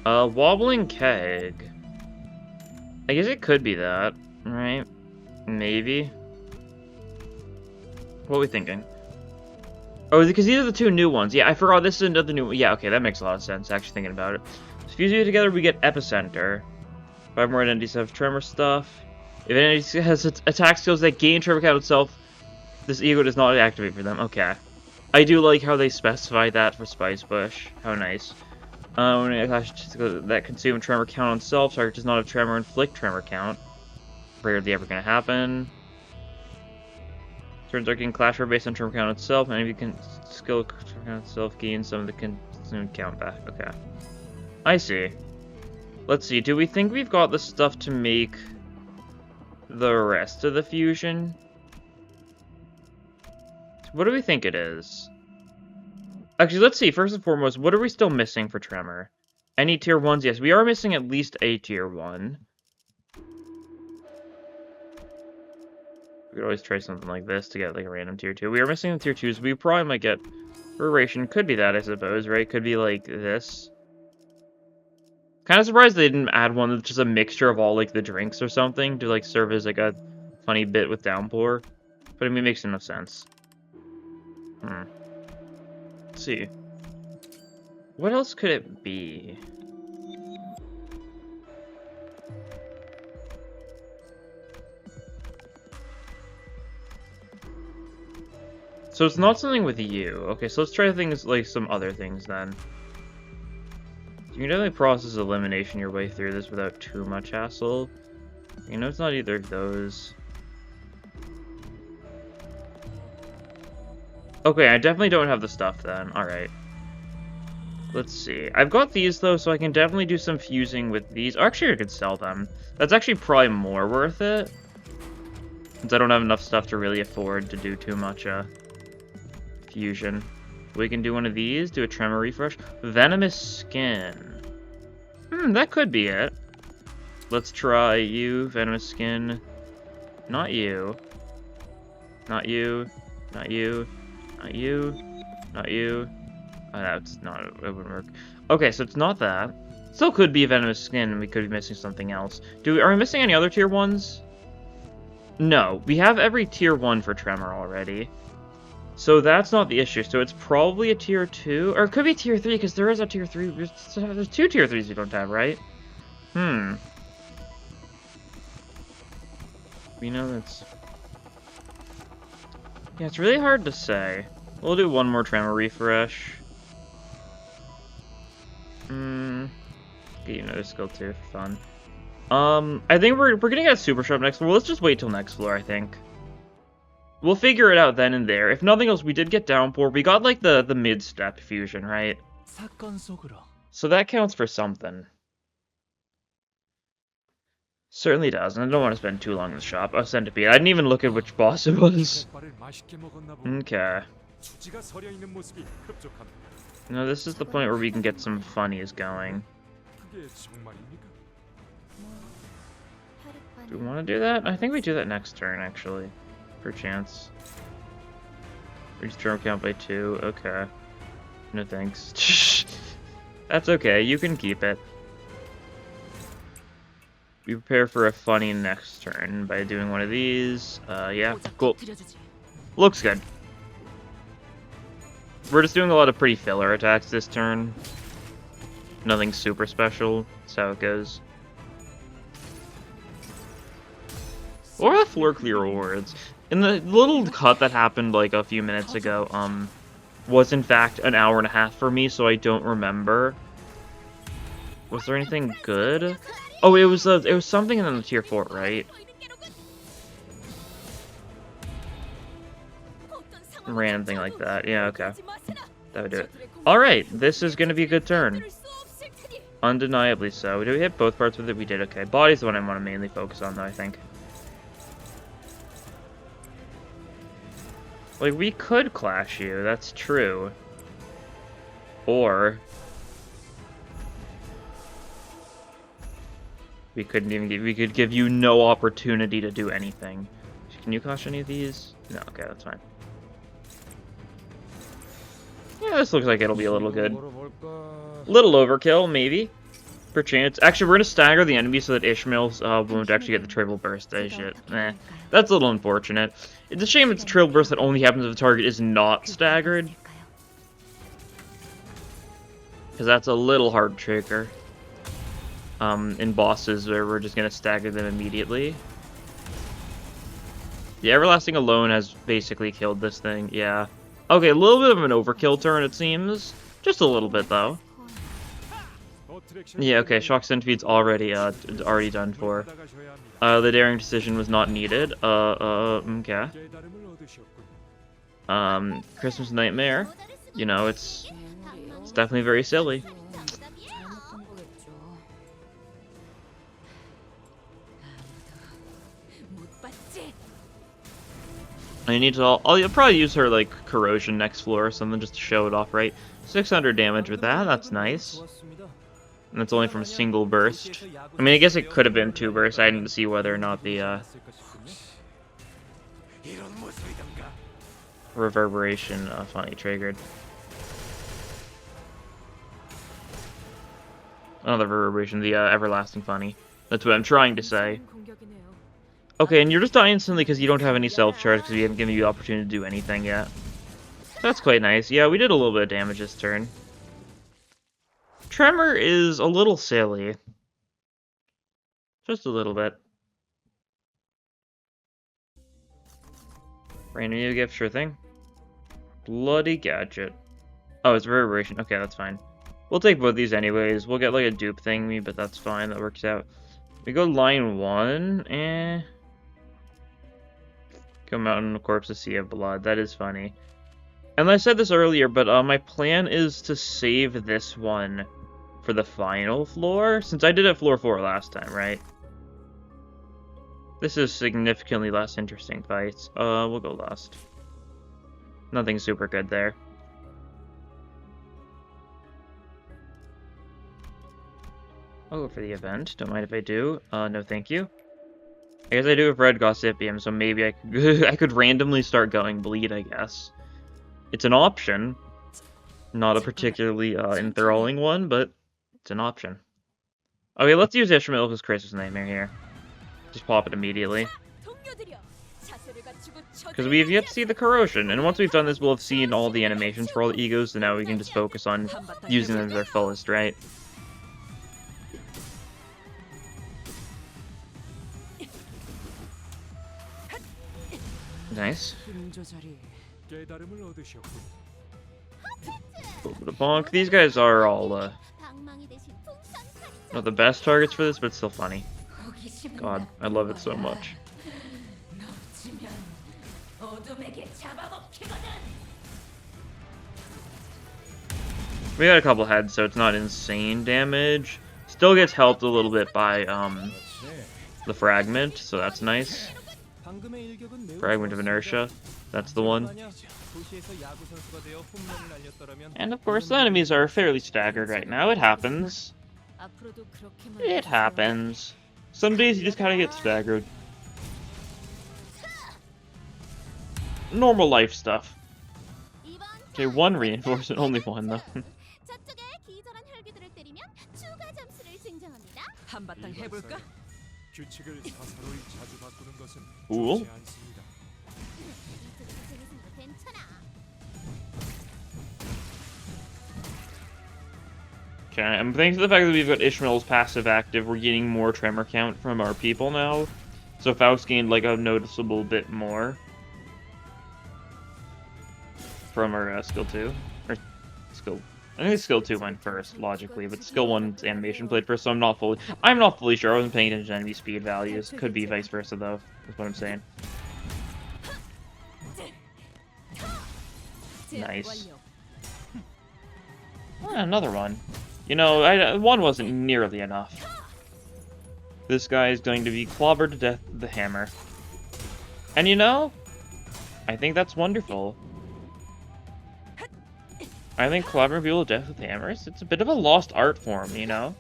Wobbling keg. I guess it could be that, right? Maybe. What are we thinking? Oh, because these are the 2 new ones. Yeah, I forgot this is another new one. Yeah, okay, that makes a lot of sense, actually thinking about it. So fuse it together, we get Epicenter. 5 more identities have tremor stuff. If an entity has attack skills that gain tremor count itself, this E.G.O does not activate for them. Okay. I do like how they specify that for Spice Bush. How nice. When it that consume tremor count on self, target does not have tremor inflict tremor count. Rarely ever gonna happen. Turns are getting clash are based on tremor count itself, and if you can skill tremor count itself gain some of the consumed count back. Okay. I see. Let's see, do we think we've got the stuff to make the rest of the fusion? What do we think it is? Actually, let's see. First and foremost, what are we still missing for Tremor? Any tier 1s? Yes, we are missing at least a tier 1. We could always try something like this to get like a random tier 2. We are missing the tier 2s. We probably might get Duration. Could be that, I suppose, right? Could be like this. Kind of surprised they didn't add one that's just a mixture of all like the drinks or something to like serve as like a funny bit with Downpour. But I mean, it makes no sense. Let's see. What else could it be? So it's not something with you. Okay, so let's try things like some other things then. You can definitely process elimination your way through this without too much hassle. You know, it's not either of those. Okay, I definitely don't have the stuff then. Alright. Let's see. I've got these, though, so I can definitely do some fusing with these. Actually, I could sell them. That's actually probably more worth it. Since I don't have enough stuff to really afford to do too much, fusion. We can do one of these, do a tremor refresh. Venomous skin. That could be it. Let's try you, venomous skin. Not you. Not you. Not you. Not you. Not you. Oh, that's not, it wouldn't work. Okay, so it's not that. Still could be a venomous skin, and we could be missing something else. Are we missing any other tier 1s? No, we have every tier 1 for Tremor already. So that's not the issue. So it's probably a tier 2, or it could be tier 3, because there is a tier 3. There's 2 tier 3s we don't have, right? You know, that's... Yeah, it's really hard to say. We'll do one more Tremor refresh. Get you another skill too for fun. I think we're gonna get a super shop next floor. Let's just wait till next floor, I think. We'll figure it out then and there. If nothing else, we did get downpour. We got like the mid-step fusion, right? So that counts for something. Certainly does, and I don't want to spend too long in the shop. Oh, centipede. I didn't even look at which boss it was. Okay. No, this is the point where we can get some funnies going. Do we want to do that? I think we do that next turn, actually. Per chance. Reduce turn count by 2. Okay. No thanks. That's okay. You can keep it. We prepare for a funny next turn by doing one of these. Yeah. Cool. Looks good. We're just doing a lot of pretty filler attacks this turn. Nothing super special. That's how it goes. Or the floor clear rewards. In the little cut that happened like a few minutes ago, was in fact an hour and a half for me, so I don't remember. Was there anything good? Oh, it was something in the tier 4, right? Random thing like that. Yeah, okay. That would do it. Alright, this is gonna be a good turn. Undeniably so. Did we hit both parts with it? We did, okay. Body's the one I want to mainly focus on, though, I think. Like, we could clash you, that's true. Or... we couldn't even we could give you no opportunity to do anything. Can you clash any of these? No, okay, that's fine. Yeah, this looks like it'll be a little good. Little overkill, maybe. Per chance. Actually, we're gonna stagger the enemy so that Ishmael's won't actually get the triple burst. Shit. That's a little unfortunate. It's a shame it's a triple burst that only happens if the target is not staggered. Because that's a little hard to trigger. In bosses where we're just gonna stagger them immediately. The Everlasting alone has basically killed this thing, yeah. Okay, a little bit of an overkill turn, it seems. Just a little bit, though. Yeah, okay, Shock Centipede's already done for. The daring decision was not needed. Okay. Christmas Nightmare. You know, it's definitely very silly. I need to. I'll probably use her like corrosion next floor or something just to show it off, right? 600 damage with that. That's nice. And it's only from a single burst. I mean, I guess it could have been 2 bursts. I didn't see whether or not the reverberation finally triggered. Oh, the reverberation, the everlasting funny. That's what I'm trying to say. Okay, and you're just dying instantly because you don't have any self-charge because we haven't given you the opportunity to do anything yet. That's quite nice. Yeah, we did a little bit of damage this turn. Tremor is a little silly. Just a little bit. Random new gift, sure thing. Bloody gadget. Oh, it's reverberation. Okay, that's fine. We'll take both these anyways. We'll get like a dupe thingy, but that's fine. That works out. We go line 1. Come out in the corpse of Sea of Blood. That is funny. And I said this earlier, but my plan is to save this one for the final floor, since I did it floor 4 last time, right? This is significantly less interesting fights. We'll go last. Nothing super good there. I'll go for the event. Don't mind if I do. No thank you. I guess I do have Red Gossipium, so maybe I could, I could randomly start going bleed, I guess. It's an option. Not a particularly enthralling one, but it's an option. Okay, let's use Ishmael's Christmas Nightmare here. Just pop it immediately. Because we have yet to see the corrosion, and once we've done this, we'll have seen all the animations for all the E.G.Os, so now we can just focus on using them to their fullest, right? Nice. 깨달음을 얻으셨군. Bonk. These guys are all, not the best targets for this, but it's still funny. God, I love it so much. We got a couple heads, so it's not insane damage. Still gets helped a little bit by, the fragment, so that's nice. Fragment of inertia, that's the one. And of course, the enemies are fairly staggered right now. It happens. It happens. Some days you just kind of get staggered. Normal life stuff. Okay, one reinforcement, only one though. 규칙을 사사로이 자주 바꾸는 것은 Cool. 좋지 않습니다. Okay, and thanks to the fact that we've got Ishmael's passive active, we're getting more tremor count from our people now. So Faust gained like a noticeable bit more from our skill 2. Or skill. I think skill 2 went first, logically, but skill 1's animation played first, so I'm not fully sure. I wasn't paying attention to enemy speed values. Could be vice versa though, is what I'm saying. Nice. Oh, another one. You know, one wasn't nearly enough. This guy is going to be clobbered to death with the hammer. And you know, I think that's wonderful. I think clobbering people to death with hammers, it's a bit of a lost art form, you know?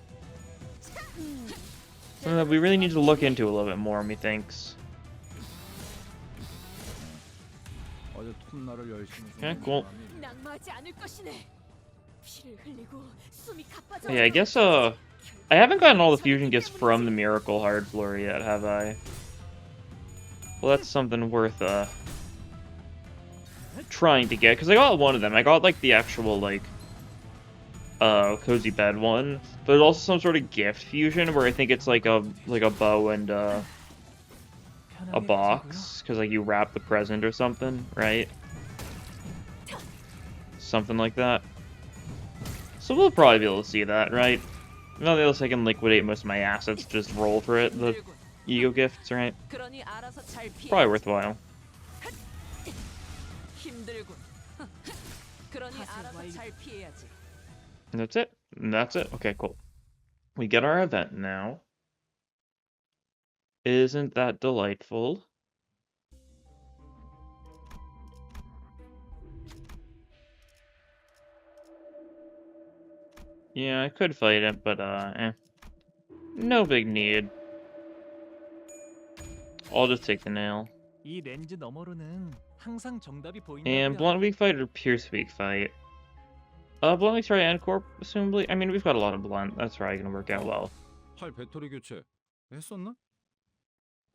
Something that we really need to look into a little bit more, methinks. Okay, cool. Yeah, I guess, I haven't gotten all the fusion gifts from the Miracle Hard Floor yet, have I? Well, that's something worth, trying to get, because I got one of them. I got, like, the actual, like, cozy bed one, but there's also some sort of gift fusion where I think it's, like a bow and, a box, because, like, you wrap the present or something, right? Something like that. So we'll probably be able to see that, right? Nothing else I can liquidate most of my assets, just roll for it, the E.G.O gifts, right? Probably worthwhile. And that's it. And that's it. Okay, cool. We get our event now. Isn't that delightful? Yeah, I could fight it, but, no big need. I'll just take the nail. And Blunt Weak Fight or Pierce Weak Fight? Blunt Weak Fight and Corp, assumably. I mean, we've got a lot of Blunt. That's probably gonna work out well.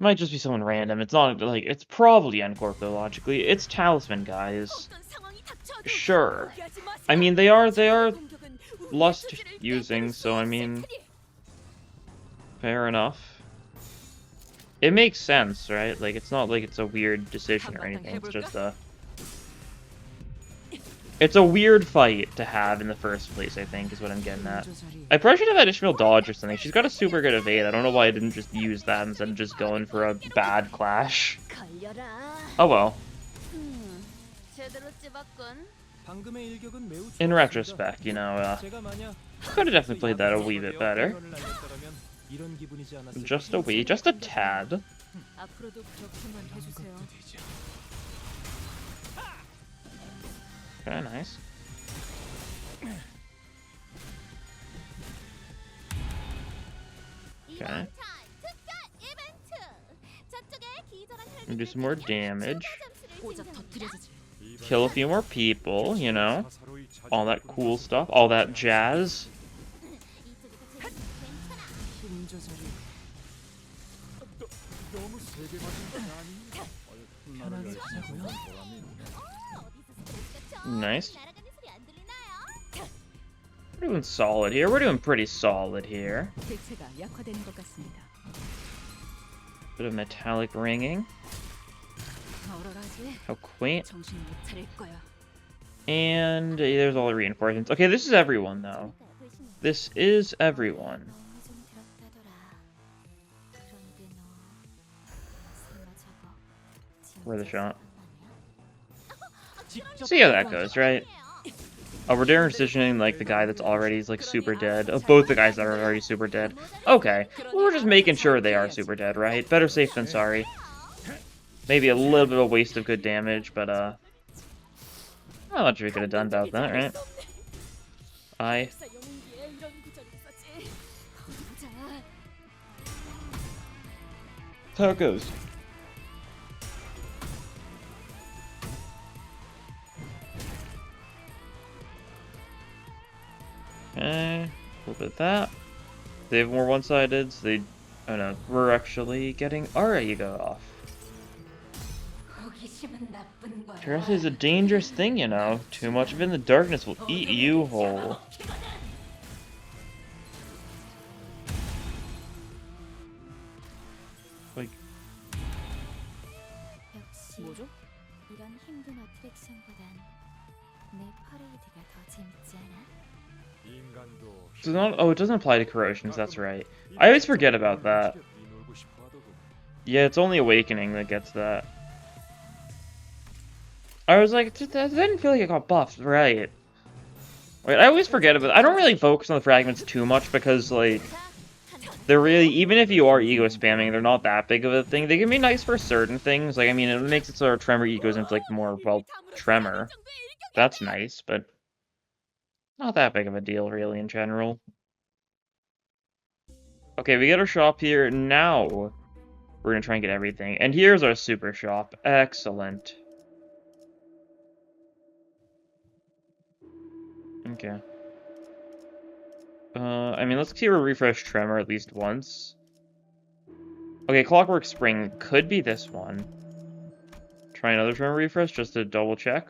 Might just be someone random. It's not, like, it's probably N-Corp, though, logically. It's Talisman, guys. Sure. I mean, they are lust using, so, I mean... Fair enough. It makes sense, right? Like, it's not like it's a weird decision or anything. It's just it's a weird fight to have in the first place, I think, is what I'm getting at. I probably should have had Ishmael dodge or something. She's got a super good evade. I don't know why I didn't just use that instead of just going for a bad clash. Oh well. 제대로 찝었군. 방금의 일격은 매우 In 좋았습니다. retrospect, you know, 제가 만약 could have definitely played that a wee bit better. 홈런을 날렸더라면 이런 기분이지 않았을까 Just a wee, just a tad. 앞으로도 그렇게만 해주세요. Okay, nice. Okay. And do some more damage. 고작 터뜨려주지. Kill a few more people, you know. All that cool stuff, all that jazz. 너무 세게 맞은 건 아니? 편하게 하자고요. Nice. We're doing solid here. We're doing pretty solid here. 대체가 약화되는 것 같습니다. Bit of metallic ringing. 얼얼하지? How quaint. 정신 못 차릴 거야. And there's all the reinforcements. Okay, this is everyone, though. This is everyone. Worth a shot. See how that goes, right? Oh, we're transitioning like the guy that's already like super dead. Both the guys that are already super dead. Okay, well, we're just making sure they are super dead, right? Better safe than sorry. Maybe a little bit of a waste of good damage, but not much we could have done about that, right? That's how it goes. Okay, a little bit of that. They have more one-sideds. They, oh no, we're actually getting our E.G.O off. Curiosity is a dangerous thing, you know. Too much of it in the darkness will eat you whole. Like, 뭐죠? 이런 힘든 어트랙션보단 내 퍼레이드가 더 재밌지 않아? 인간도 it's not, oh, it doesn't apply to corrosions, that's right. I always forget about that. 놀고 싶어 하더군. Yeah, it's only Awakening that gets that. I was like, that didn't feel like it got buffed, right? Wait, I always forget about it. I don't really focus on the fragments too much because, like, they're really, even if you are E.G.O spamming, they're not that big of a thing. They can be nice for certain things. Like, I mean, it makes it so our Tremor E.G.Os inflict more, well, Tremor. That's nice, but not that big of a deal, really, in general. Okay, we get our shop here. Now, we're gonna try and get everything. And here's our super shop. Excellent. Okay. I mean, let's see a refresh Tremor at least once. Okay, Clockwork Spring could be this one. Try another Tremor refresh just to double check.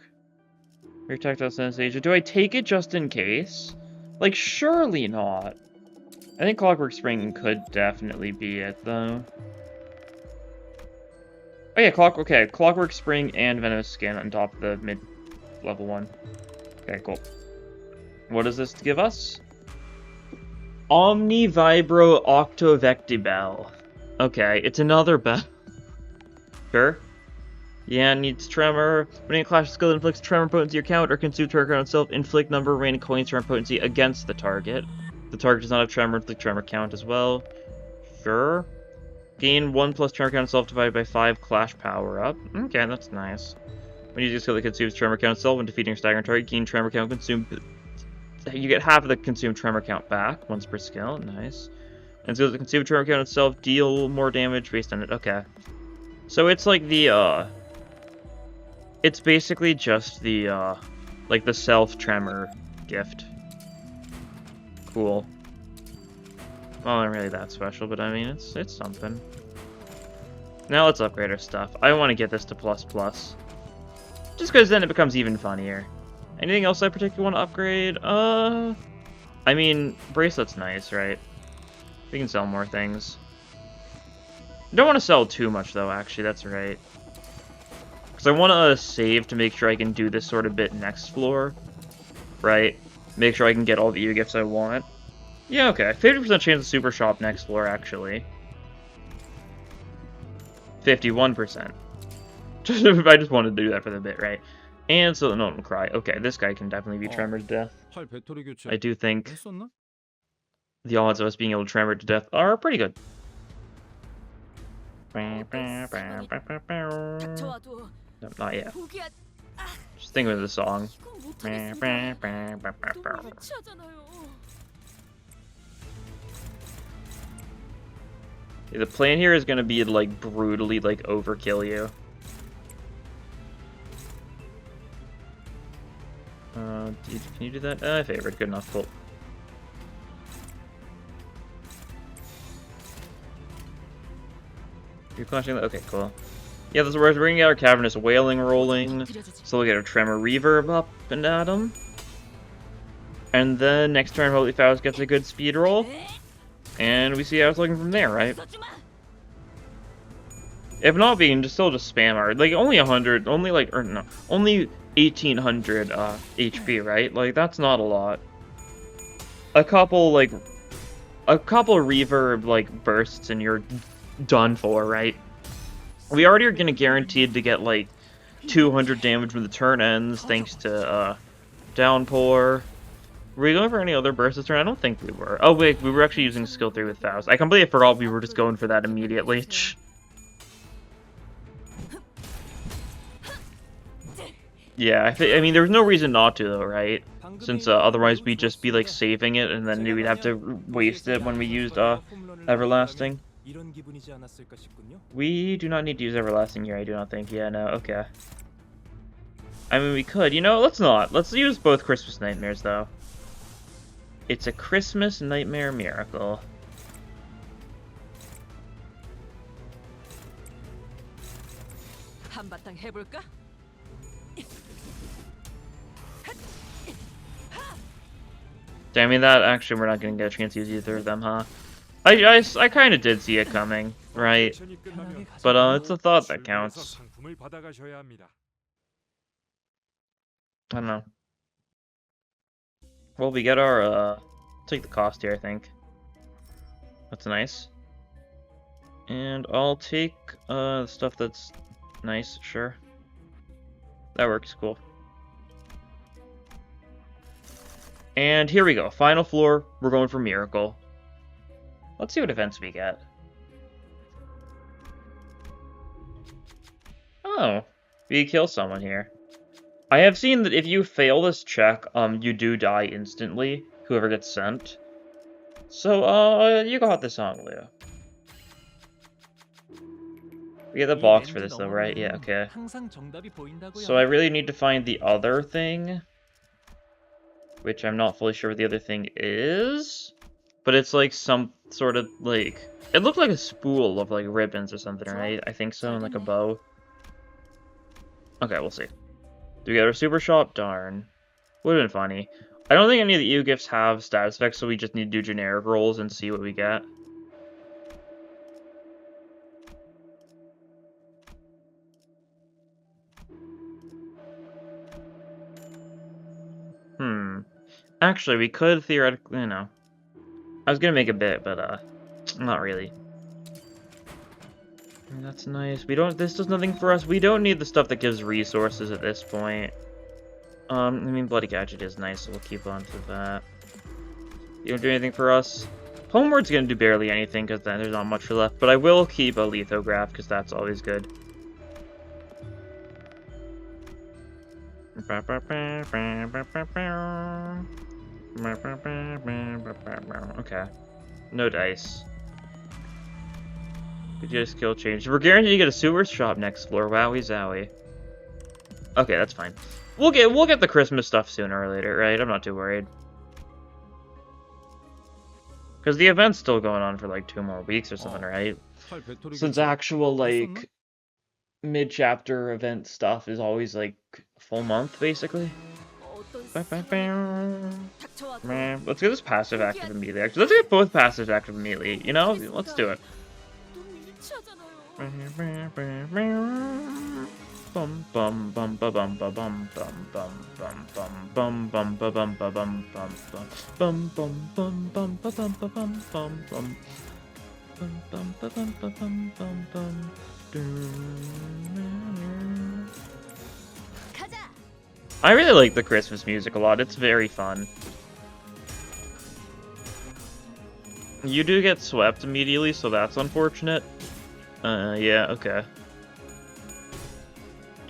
Retactile Synesthesia. Do I take it just in case? Like, surely not. I think Clockwork Spring could definitely be it, though. Oh yeah, Clockwork Spring and Venomous Skin on top of the mid-level one. Okay, cool. What does this give us? Omni Vibro Octovectibell. Okay, it's another bell. Sure. Yeah, needs Tremor. When a clash skill inflicts Tremor potency or count or consumes Tremor count itself, inflict number of remaining coins Tremor potency against the target. The target does not have Tremor, inflict Tremor count as well. Sure. Gain 1 plus Tremor count itself divided by 5 clash power up. Okay, that's nice. When using a skill that consumes Tremor count itself when defeating or staggering target, gain Tremor count consumed. You get half of the consumed Tremor count back, once per skill. Nice. And skills that consume Tremor count itself deal more damage based on it. Okay. So it's like the, it's basically just the, like the self-Tremor gift. Cool. Well, not really that special, but I mean, it's something. Now let's upgrade our stuff. I want to get this to ++. Just because then it becomes even funnier. Anything else I particularly want to upgrade? I mean, Bracelet's nice, right? We can sell more things. Don't want to sell too much, though, actually, that's right. Because I want to save to make sure I can do this sort of bit next floor. Right? Make sure I can get all the E-gifts I want. Yeah, okay. 50% chance of Super Shop next floor, actually. 51%. I just wanted to do that for the bit, right? And so no one will cry. Okay, this guy can definitely be tremor to death. 팔 배터리 교체 I do think 했었나? the odds of us being able to tremor to death are pretty good. 닥쳐와도 No, not yet. 포기하. Just think of the song. 이건 못하겠습니다. 너무 유치하잖아요. The plan here is gonna be to, like, brutally, like, overkill you. Can you do that? I favored. Good enough. Cool. You're clashing that? Okay, cool. Yeah, that's where we're gonna get our cavernous wailing rolling. So we'll get a tremor reverb up and at him. And then next turn, Holy Faust gets a good speed roll. And we see how it's looking from there, right? If not, we can still just spam our, like, only 100, only, like, or no, only 1800 HP, right? Like, that's not a lot. A couple reverb, like, bursts and you're done for, right? We already are gonna guaranteed to get, like, 200 damage when the turn ends, thanks to, Downpour. Were we going for any other bursts this turn? I don't think we were. Oh, wait, we were actually using skill 3 with Faust. I completely forgot we were just going for that immediately. Yeah, I mean, there's no reason not to, though, right? Since otherwise we'd just be, like, saving it, and then we'd have to waste it when we used Everlasting. We do not need to use Everlasting here, I do not think. Yeah, no, okay. I mean, we could. You know, let's not. Let's use both Christmas Nightmares, though. It's a Christmas Nightmare miracle. 한바탕 해볼까? I mean, that actually, we're not going to get a chance to use either of them, huh? I kind of did see it coming, right? 미션이 끝나면 But it's a thought that counts. 상품을 받아가셔야 합니다. I don't know. Well, we get our, take the cost here, I think. That's nice. And I'll take, stuff that's nice, sure. That works, cool. And here we go. Final floor, we're going for Miracle. Let's see what events we get. Oh, we kill someone here. I have seen that if you fail this check, you do die instantly, whoever gets sent. So, you got this on, Leo. We get the box for this though, right? Yeah, okay. So I really need to find the other thing, which I'm not fully sure what the other thing is. But it's like some sort of, like, it looked like a spool of, like, ribbons or something, right? I think so, and like a bow. Okay, we'll see. Do we get our super shop? Darn. Would've been funny. I don't think any of the E.G.O gifts have status effects, so we just need to do generic rolls and see what we get. Actually, we could theoretically, you know. I was gonna make a bit, but, not really. That's nice. We don't, this does nothing for us. We don't need the stuff that gives resources at this point. I mean, Bloody Gadget is nice, so we'll keep on to that. You don't do anything for us. Homeward's gonna do barely anything, because then there's not much left, but I will keep a lithograph, because that's always good. Okay. No dice. Could you just skill change? We're guaranteed to get a sewer shop next floor. Wowie zowie. Okay, that's fine. We'll get the Christmas stuff sooner or later, right? I'm not too worried. Because the event's still going on for like 2 more weeks or something, right? Since actual, like, mid-chapter event stuff is always, like, a full month, basically. Let's get this passive active immediately. Actually, let's get both passive active immediately. You know? Let's do it. Bum bum bum ba bum ba bum bum bum bum bum bum bum ba bum bum bum bum bum bum bum ba bum ba bum bum bum bum ba bum ba bum bum bum. I really like the Christmas music a lot. It's very fun. You do get swept immediately, so that's unfortunate. Yeah, okay.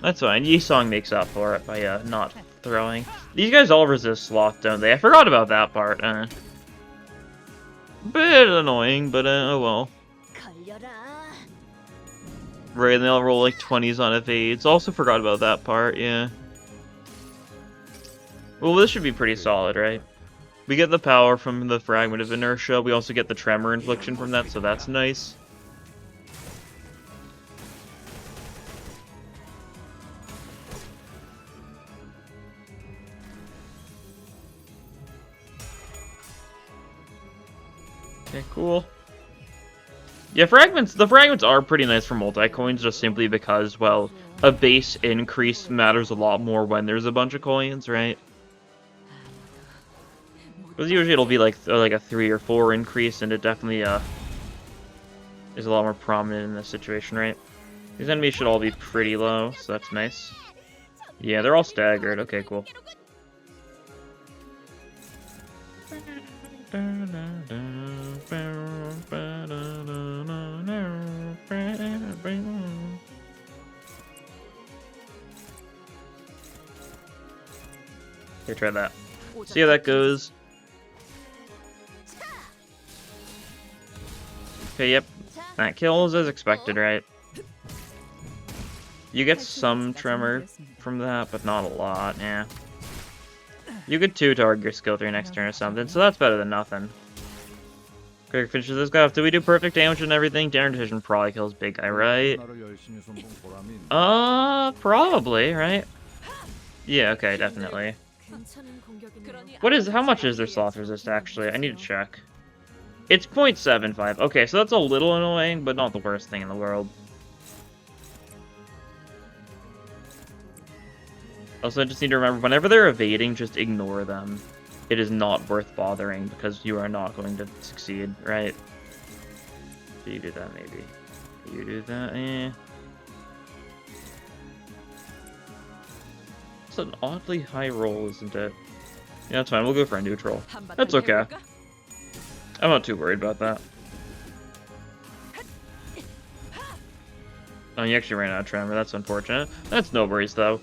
That's fine. Yi-Song makes up for it by, not throwing. These guys all resist sloth, don't they? I forgot about that part. Bit annoying, but, oh well. Right, and they all roll like 20s on evades. Also forgot about that part, yeah. Well, this should be pretty solid, right? We get the power from the Fragment of Inertia. We also get the Tremor Infliction from that, so that's nice. Okay, cool. Yeah, the fragments are pretty nice for multi-coins, just simply because, well, a base increase matters a lot more when there's a bunch of coins, right? Because usually it'll be like a 3 or 4 increase, and it definitely is a lot more prominent in this situation, right? These enemies should all be pretty low, so that's nice. Yeah, they're all staggered. Okay, cool. Okay, try that. See how that goes. Okay, yep. That kills as expected, right? You get some tremor from that, but not a lot, yeah. You get 2 target your skill 3 next turn or something, so that's better than nothing. Quick finishes this guy off. Do we do perfect damage and everything? Daring Decision probably kills big guy, right? Probably, right? Yeah, okay, definitely. How much is their sloth resist, actually? I need to check. It's 0.75. Okay, so that's a little annoying, but not the worst thing in the world. Also, I just need to remember, whenever they're evading, just ignore them. It is not worth bothering, because you are not going to succeed, right? Do you do that, maybe? Do you do that? Eh. It's an oddly high roll, isn't it? Yeah, that's fine. We'll go for a neutral. That's okay. I'm not too worried about that. Oh, you actually ran out of tremor. That's unfortunate. That's no worries, though.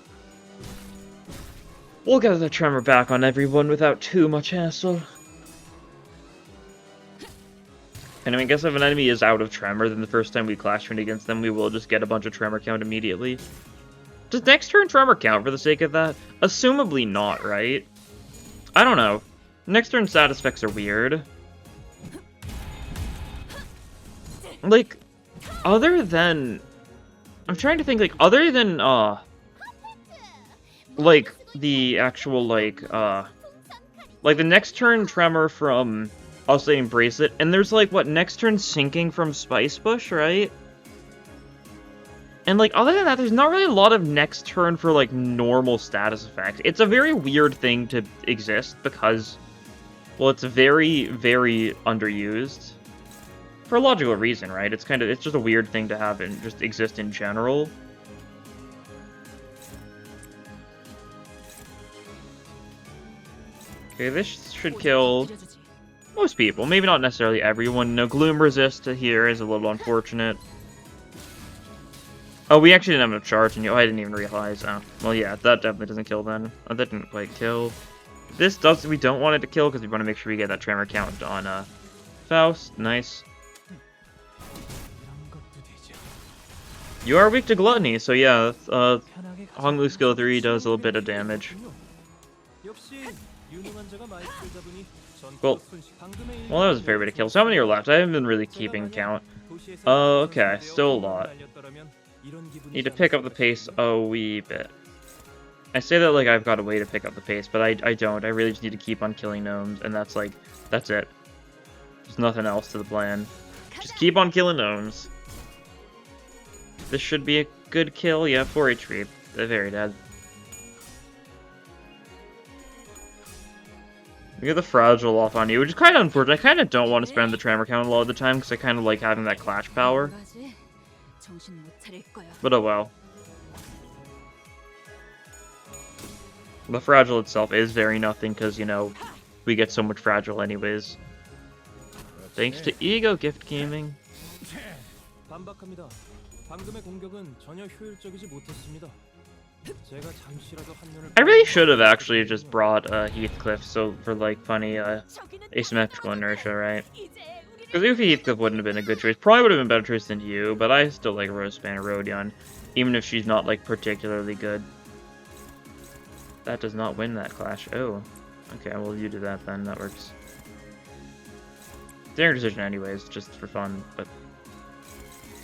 We'll get the tremor back on everyone without too much hassle. And I mean, I guess if an enemy is out of tremor, then the first time we clash train against them, we will just get a bunch of tremor count immediately. Does next turn tremor count for the sake of that? Assumably not, right? I don't know. Next turn status effects are weird. Like, other than... I'm trying to think, like, other than, like, the actual, like the next turn tremor from, I'll say, Bracelet, and there's, like, what, next turn sinking from Spice Bush, right? And, like, other than that, there's not really a lot of next turn for, like, normal status effects. It's a very weird thing to exist, because, well, it's very, very underused. For a logical reason, right? It's just a weird thing to have and just exist in general. Okay, this should kill most people. Maybe not necessarily everyone. No, Gloom Resist to here is a little unfortunate. Oh, we actually didn't have enough charge in you. Oh, I didn't even realize. Oh, well, yeah, that definitely doesn't kill then. Oh, that didn't quite kill. This does. We don't want it to kill because we want to make sure we get that tremor count on Faust. Nice. You are weak to Gluttony, so yeah, Honglu skill 3 does a little bit of damage. Cool. Well, that was a fair bit of kills. How many are left? I haven't been really keeping count. Okay, still a lot. Need to pick up the pace a wee bit. I say that like I've got a way to pick up the pace, but I don't. I really just need to keep on killing gnomes, and that's it. There's nothing else to the plan. Just keep on killing gnomes. This should be a good kill. Yeah, 4 HP. They're very dead. You get the Fragile off on you, which is kind of unfortunate. I kind of don't want to spend the Tremor count a lot of the time, because I kind of like having that clash power. But oh well. The fragile itself is very nothing because, you know, we get so much fragile anyways. Thanks to E.G.O gift gaming. 반박합니다. 방금의 공격은 전혀 효율적이지 못했습니다. 제가 잠시라도 한눈을 I really should have actually just brought Heathcliff so for like funny asymmetrical inertia, right? Because if Heathcliff wouldn't have been a good choice, probably would have been a better choice than you, but I still like Roseban or Rodion, even if she's not like particularly good. That does not win that clash. Oh. Okay, well you do that then, that works. Their decision anyways, just for fun, but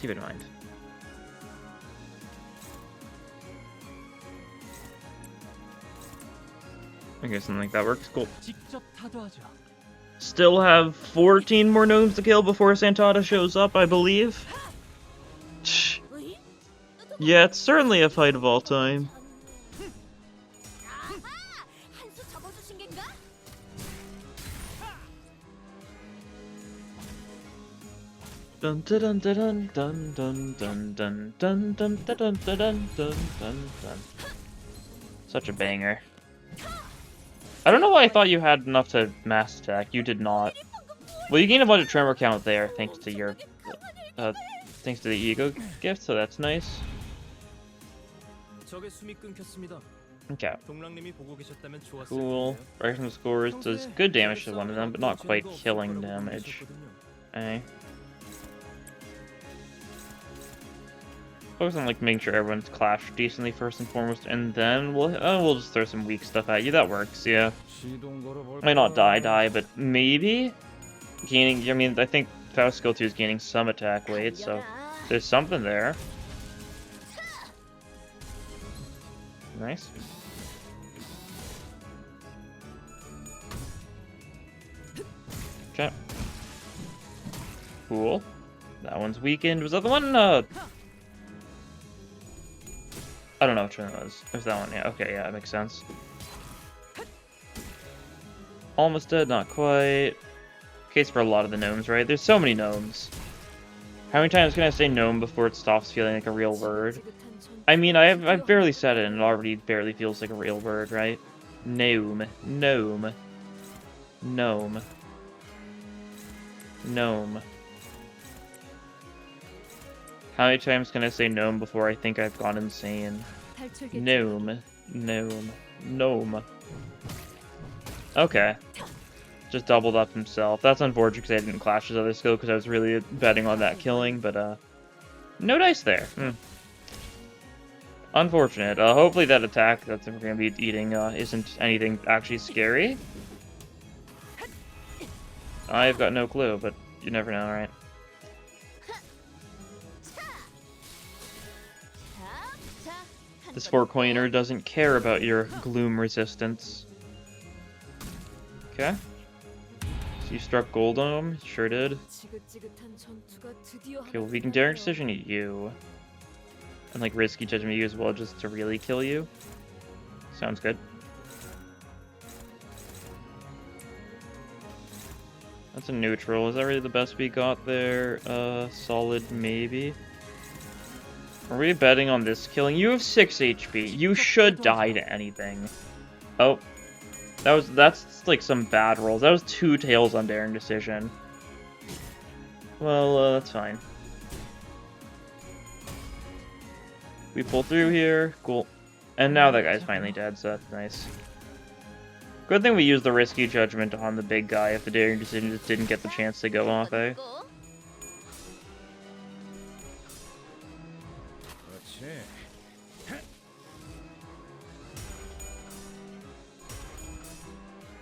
keep it in mind. Okay, something like that works. Cool. 직접 타도하죠. Still have 14 more gnomes to kill before Santata shows up, I believe. Yeah, it's certainly a fight of all time. Dun dun dun dun dun dun dun dun dun dun dun dun dun dun dun. Such a banger. I don't know why I thought you had enough to mass attack. You did not. Well, you gained a bunch of tremor count there, thanks to your, thanks to the E.G.O gift, so that's nice. 적의 숨이 끊겼습니다. Okay. 동랑님이 보고 계셨다면 좋았을 Cool. 텐데요. Fraction scores does good damage to one of them, but not quite killing damage. Okay. Focus on like making sure everyone's clashed decently first and foremost, and then we'll just throw some weak stuff at you. That works, yeah. Might not die, but maybe gaining. I mean, I think Faust skill 2 is gaining some attack weight, so there's something there. Nice. Okay. Cool. That one's weakened. Was that the one? I don't know which one it was. It was that one, yeah. Okay, yeah, that makes sense. Almost dead, not quite. Case for a lot of the gnomes, right? There's so many gnomes. How many times can I say gnome before it stops feeling like a real word? I mean, I've barely said it, and it already barely feels like a real word, right? Gnome. Gnome. Gnome. Gnome. How many times can I say gnome before I think I've gone insane? Gnome. Gnome. Gnome. Okay. Just doubled up himself. That's unfortunate because I didn't clash his other skill because I was really betting on that killing, but no dice there. Unfortunate. Hopefully that attack that we're going to be eating isn't anything actually scary. I've got no clue, but you never know, right? This 4-coiner doesn't care about your gloom resistance. Okay. So you struck gold on him? Sure did. Okay, well we can Daring Decision you. And like Risky Judgment you as well just to really kill you. Sounds good. That's a neutral. Is that really the best we got there? Solid maybe. Are we betting on this killing? You have 6 HP. You should die to anything. Oh. That's like some bad rolls. That was 2 tails on Daring Decision. Well, that's fine. We pull through here. Cool. And now that guy's finally dead, so that's nice. Good thing we used the Risky Judgment on the big guy if the Daring Decision just didn't get the chance to go off, eh?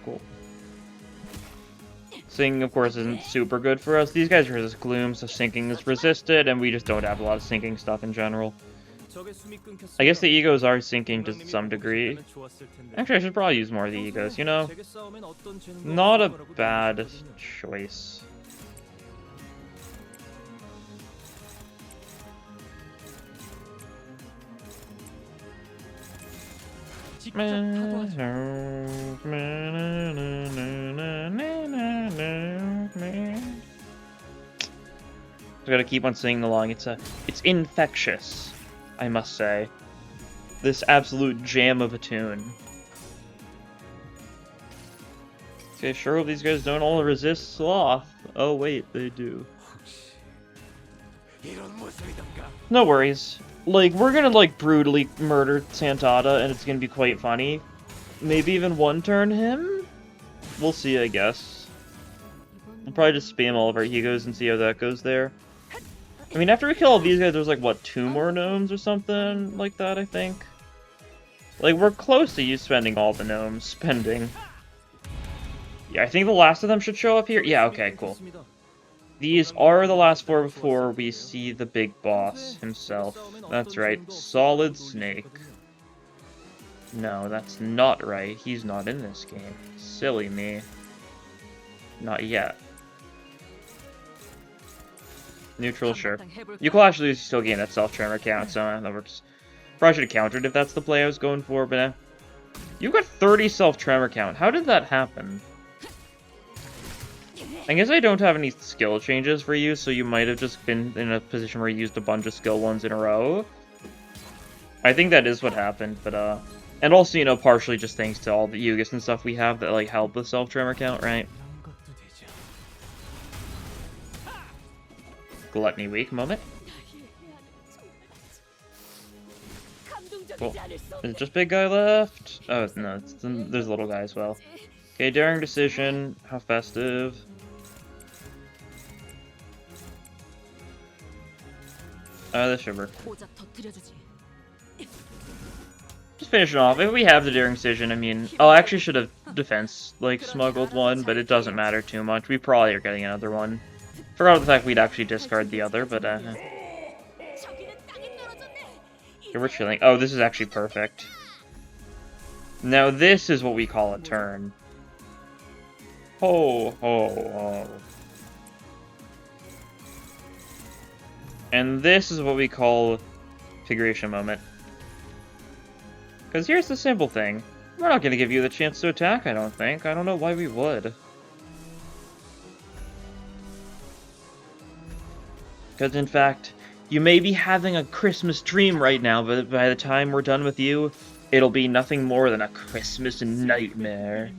Cool. Sinking, of course, isn't super good for us. These guys resist gloom, so sinking is resisted, and we just don't have a lot of sinking stuff in general. I guess the E.G.Os are sinking to some degree. Actually, I should probably use more of the E.G.Os, you know? Not a bad choice. I gotta keep on singing along. It's infectious, I must say. This absolute jam of a tune. Okay, sure hope these guys don't all resist sloth. Oh wait, they do. No worries. Like, we're gonna, like, brutally murder Santata, and it's gonna be quite funny. Maybe even one-turn him? We'll see, I guess. We'll probably just spam all of our E.G.Os and see how that goes there. I mean, after we kill all these guys, there's, like, what, 2 more gnomes or something like that, I think? Like, we're close to you spending all the gnomes. Spending. Yeah, I think the last of them should show up here. Yeah, okay, cool. These are the last 4 before we see the big boss himself. That's right, Solid Snake. No, that's not right. He's not in this game. Silly me. Not yet. Neutral, sure. You can actually still gain that self-tremor count, so that works. Probably should have countered if that's the play I was going for, but you got 30 self-tremor count. How did that happen? I guess I don't have any skill changes for you, so you might have just been in a position where you used a bunch of skill ones in a row. I think that is what happened, but and also, you know, partially just thanks to all the E.G.Os and stuff we have that, like, help with self-tremor count, right? Gluttony weak moment. Cool. Is it just big guy left? Oh, no, there's a little guy as well. Okay, daring decision. How festive. The shiver. Just finishing off. If we have the daring decision, I mean, I actually should have defense, like, smuggled one, but it doesn't matter too much. We probably are getting another one. Forgot the fact we'd actually discard the other, but, yeah, we're chilling. Oh, this is actually perfect. Now this is what we call a turn. Ho, ho, ho. And this is what we call figuration moment. Because here's the simple thing. We're not going to give you the chance to attack, I don't think. I don't know why we would. Because in fact, you may be having a Christmas dream right now, but by the time we're done with you, it'll be nothing more than a Christmas nightmare.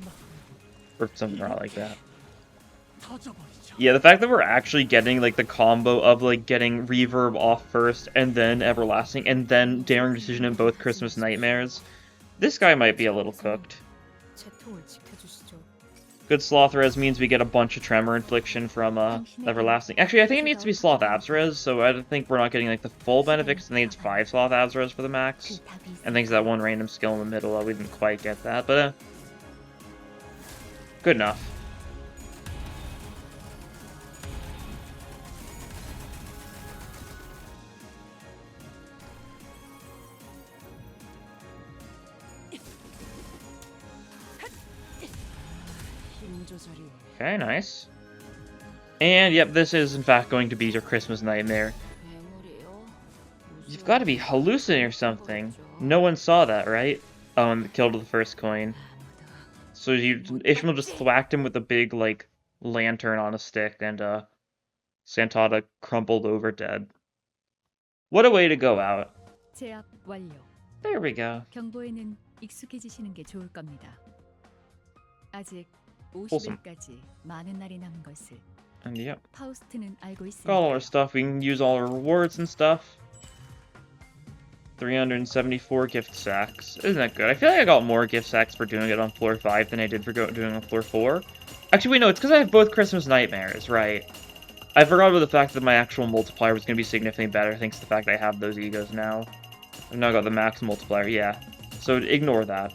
Or something like that. Yeah, the fact that we're actually getting, like, the combo of, like, getting Reverb off first, and then Everlasting, and then Daring Decision in both Christmas Nightmares, this guy might be a little cooked. Good Sloth Res means we get a bunch of Tremor Infliction from, Everlasting. Actually, I think it needs to be Sloth Abs Res, so I think we're not getting, like, the full benefit, because I think it's 5 Sloth Abs Res for the max. And thanks to that one random skill in the middle, we didn't quite get that, but, good enough. Okay, nice. And, yep, this is, in fact, going to be your Christmas Nightmare. You've got to be hallucinating or something. No one saw that, right? Killed the first coin. So Ishmael just thwacked him with a big, like, lantern on a stick, and, Santata crumpled over dead. What a way to go out. 제압 완료. There we go. 경보에는 익숙해지시는 게 좋을 겁니다. 아직 Wholesome. 50일까지 많은 날이 남은 것을 And yep. 파우스트는 알고 있습니다. Got all our stuff. We can use all our rewards and stuff. 374 gift sacks. Isn't that good? I feel like I got more gift sacks for doing it on floor 5 than I did for doing it on floor 4. Actually, wait, no, it's because I have both Christmas Nightmares, right? I forgot about the fact that my actual multiplier was going to be significantly better thanks to the fact I have those E.G.Os now. I've now got the max multiplier, yeah. So ignore that.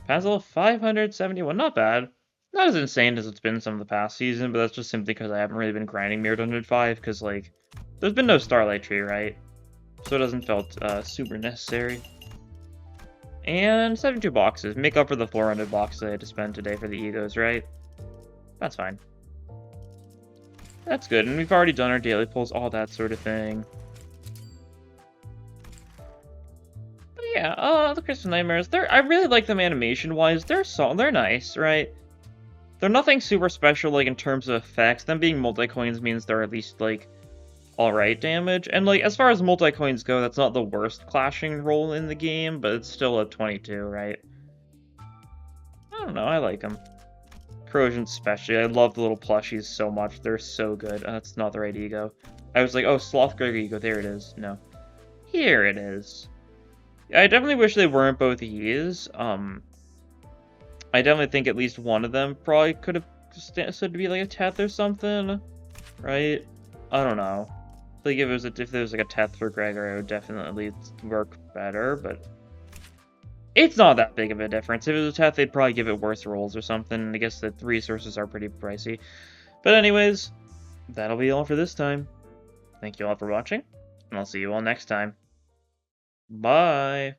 Pazel 571, not bad. Not as insane as it's been some of the past season, but that's just simply because I haven't really been grinding Mirrored 105, because, like, there's been no Starlight Tree, right? So it doesn't felt super necessary. And 72 boxes. Make up for the 400 boxes I had to spend today for the E.G.Os, right? That's fine. That's good, and we've already done our daily pulls, all that sort of thing. But yeah, the Christmas Nightmares, I really like them animation-wise. They're nice, right? They're nothing super special, like, in terms of effects. Them being multi-coins means they're at least, like, alright damage. And, like, as far as multi-coins go, that's not the worst clashing roll in the game, but it's still a 22, right? I don't know, I like them. Trojan especially. I love the little plushies so much. They're so good. That's not the right E.G.O. I was like, oh, Sloth Gregor E.G.O. There it is. No. Here it is. I definitely wish they weren't both Ys. I definitely think at least one of them probably could have stood to be like a Teth or something, right? I don't know. Like if there was like a Teth for Gregor, it would definitely work better, but it's not that big of a difference. If it was a Teth, they'd probably give it worse rolls or something. I guess the resources are pretty pricey. But anyways, that'll be all for this time. Thank you all for watching, and I'll see you all next time. Bye!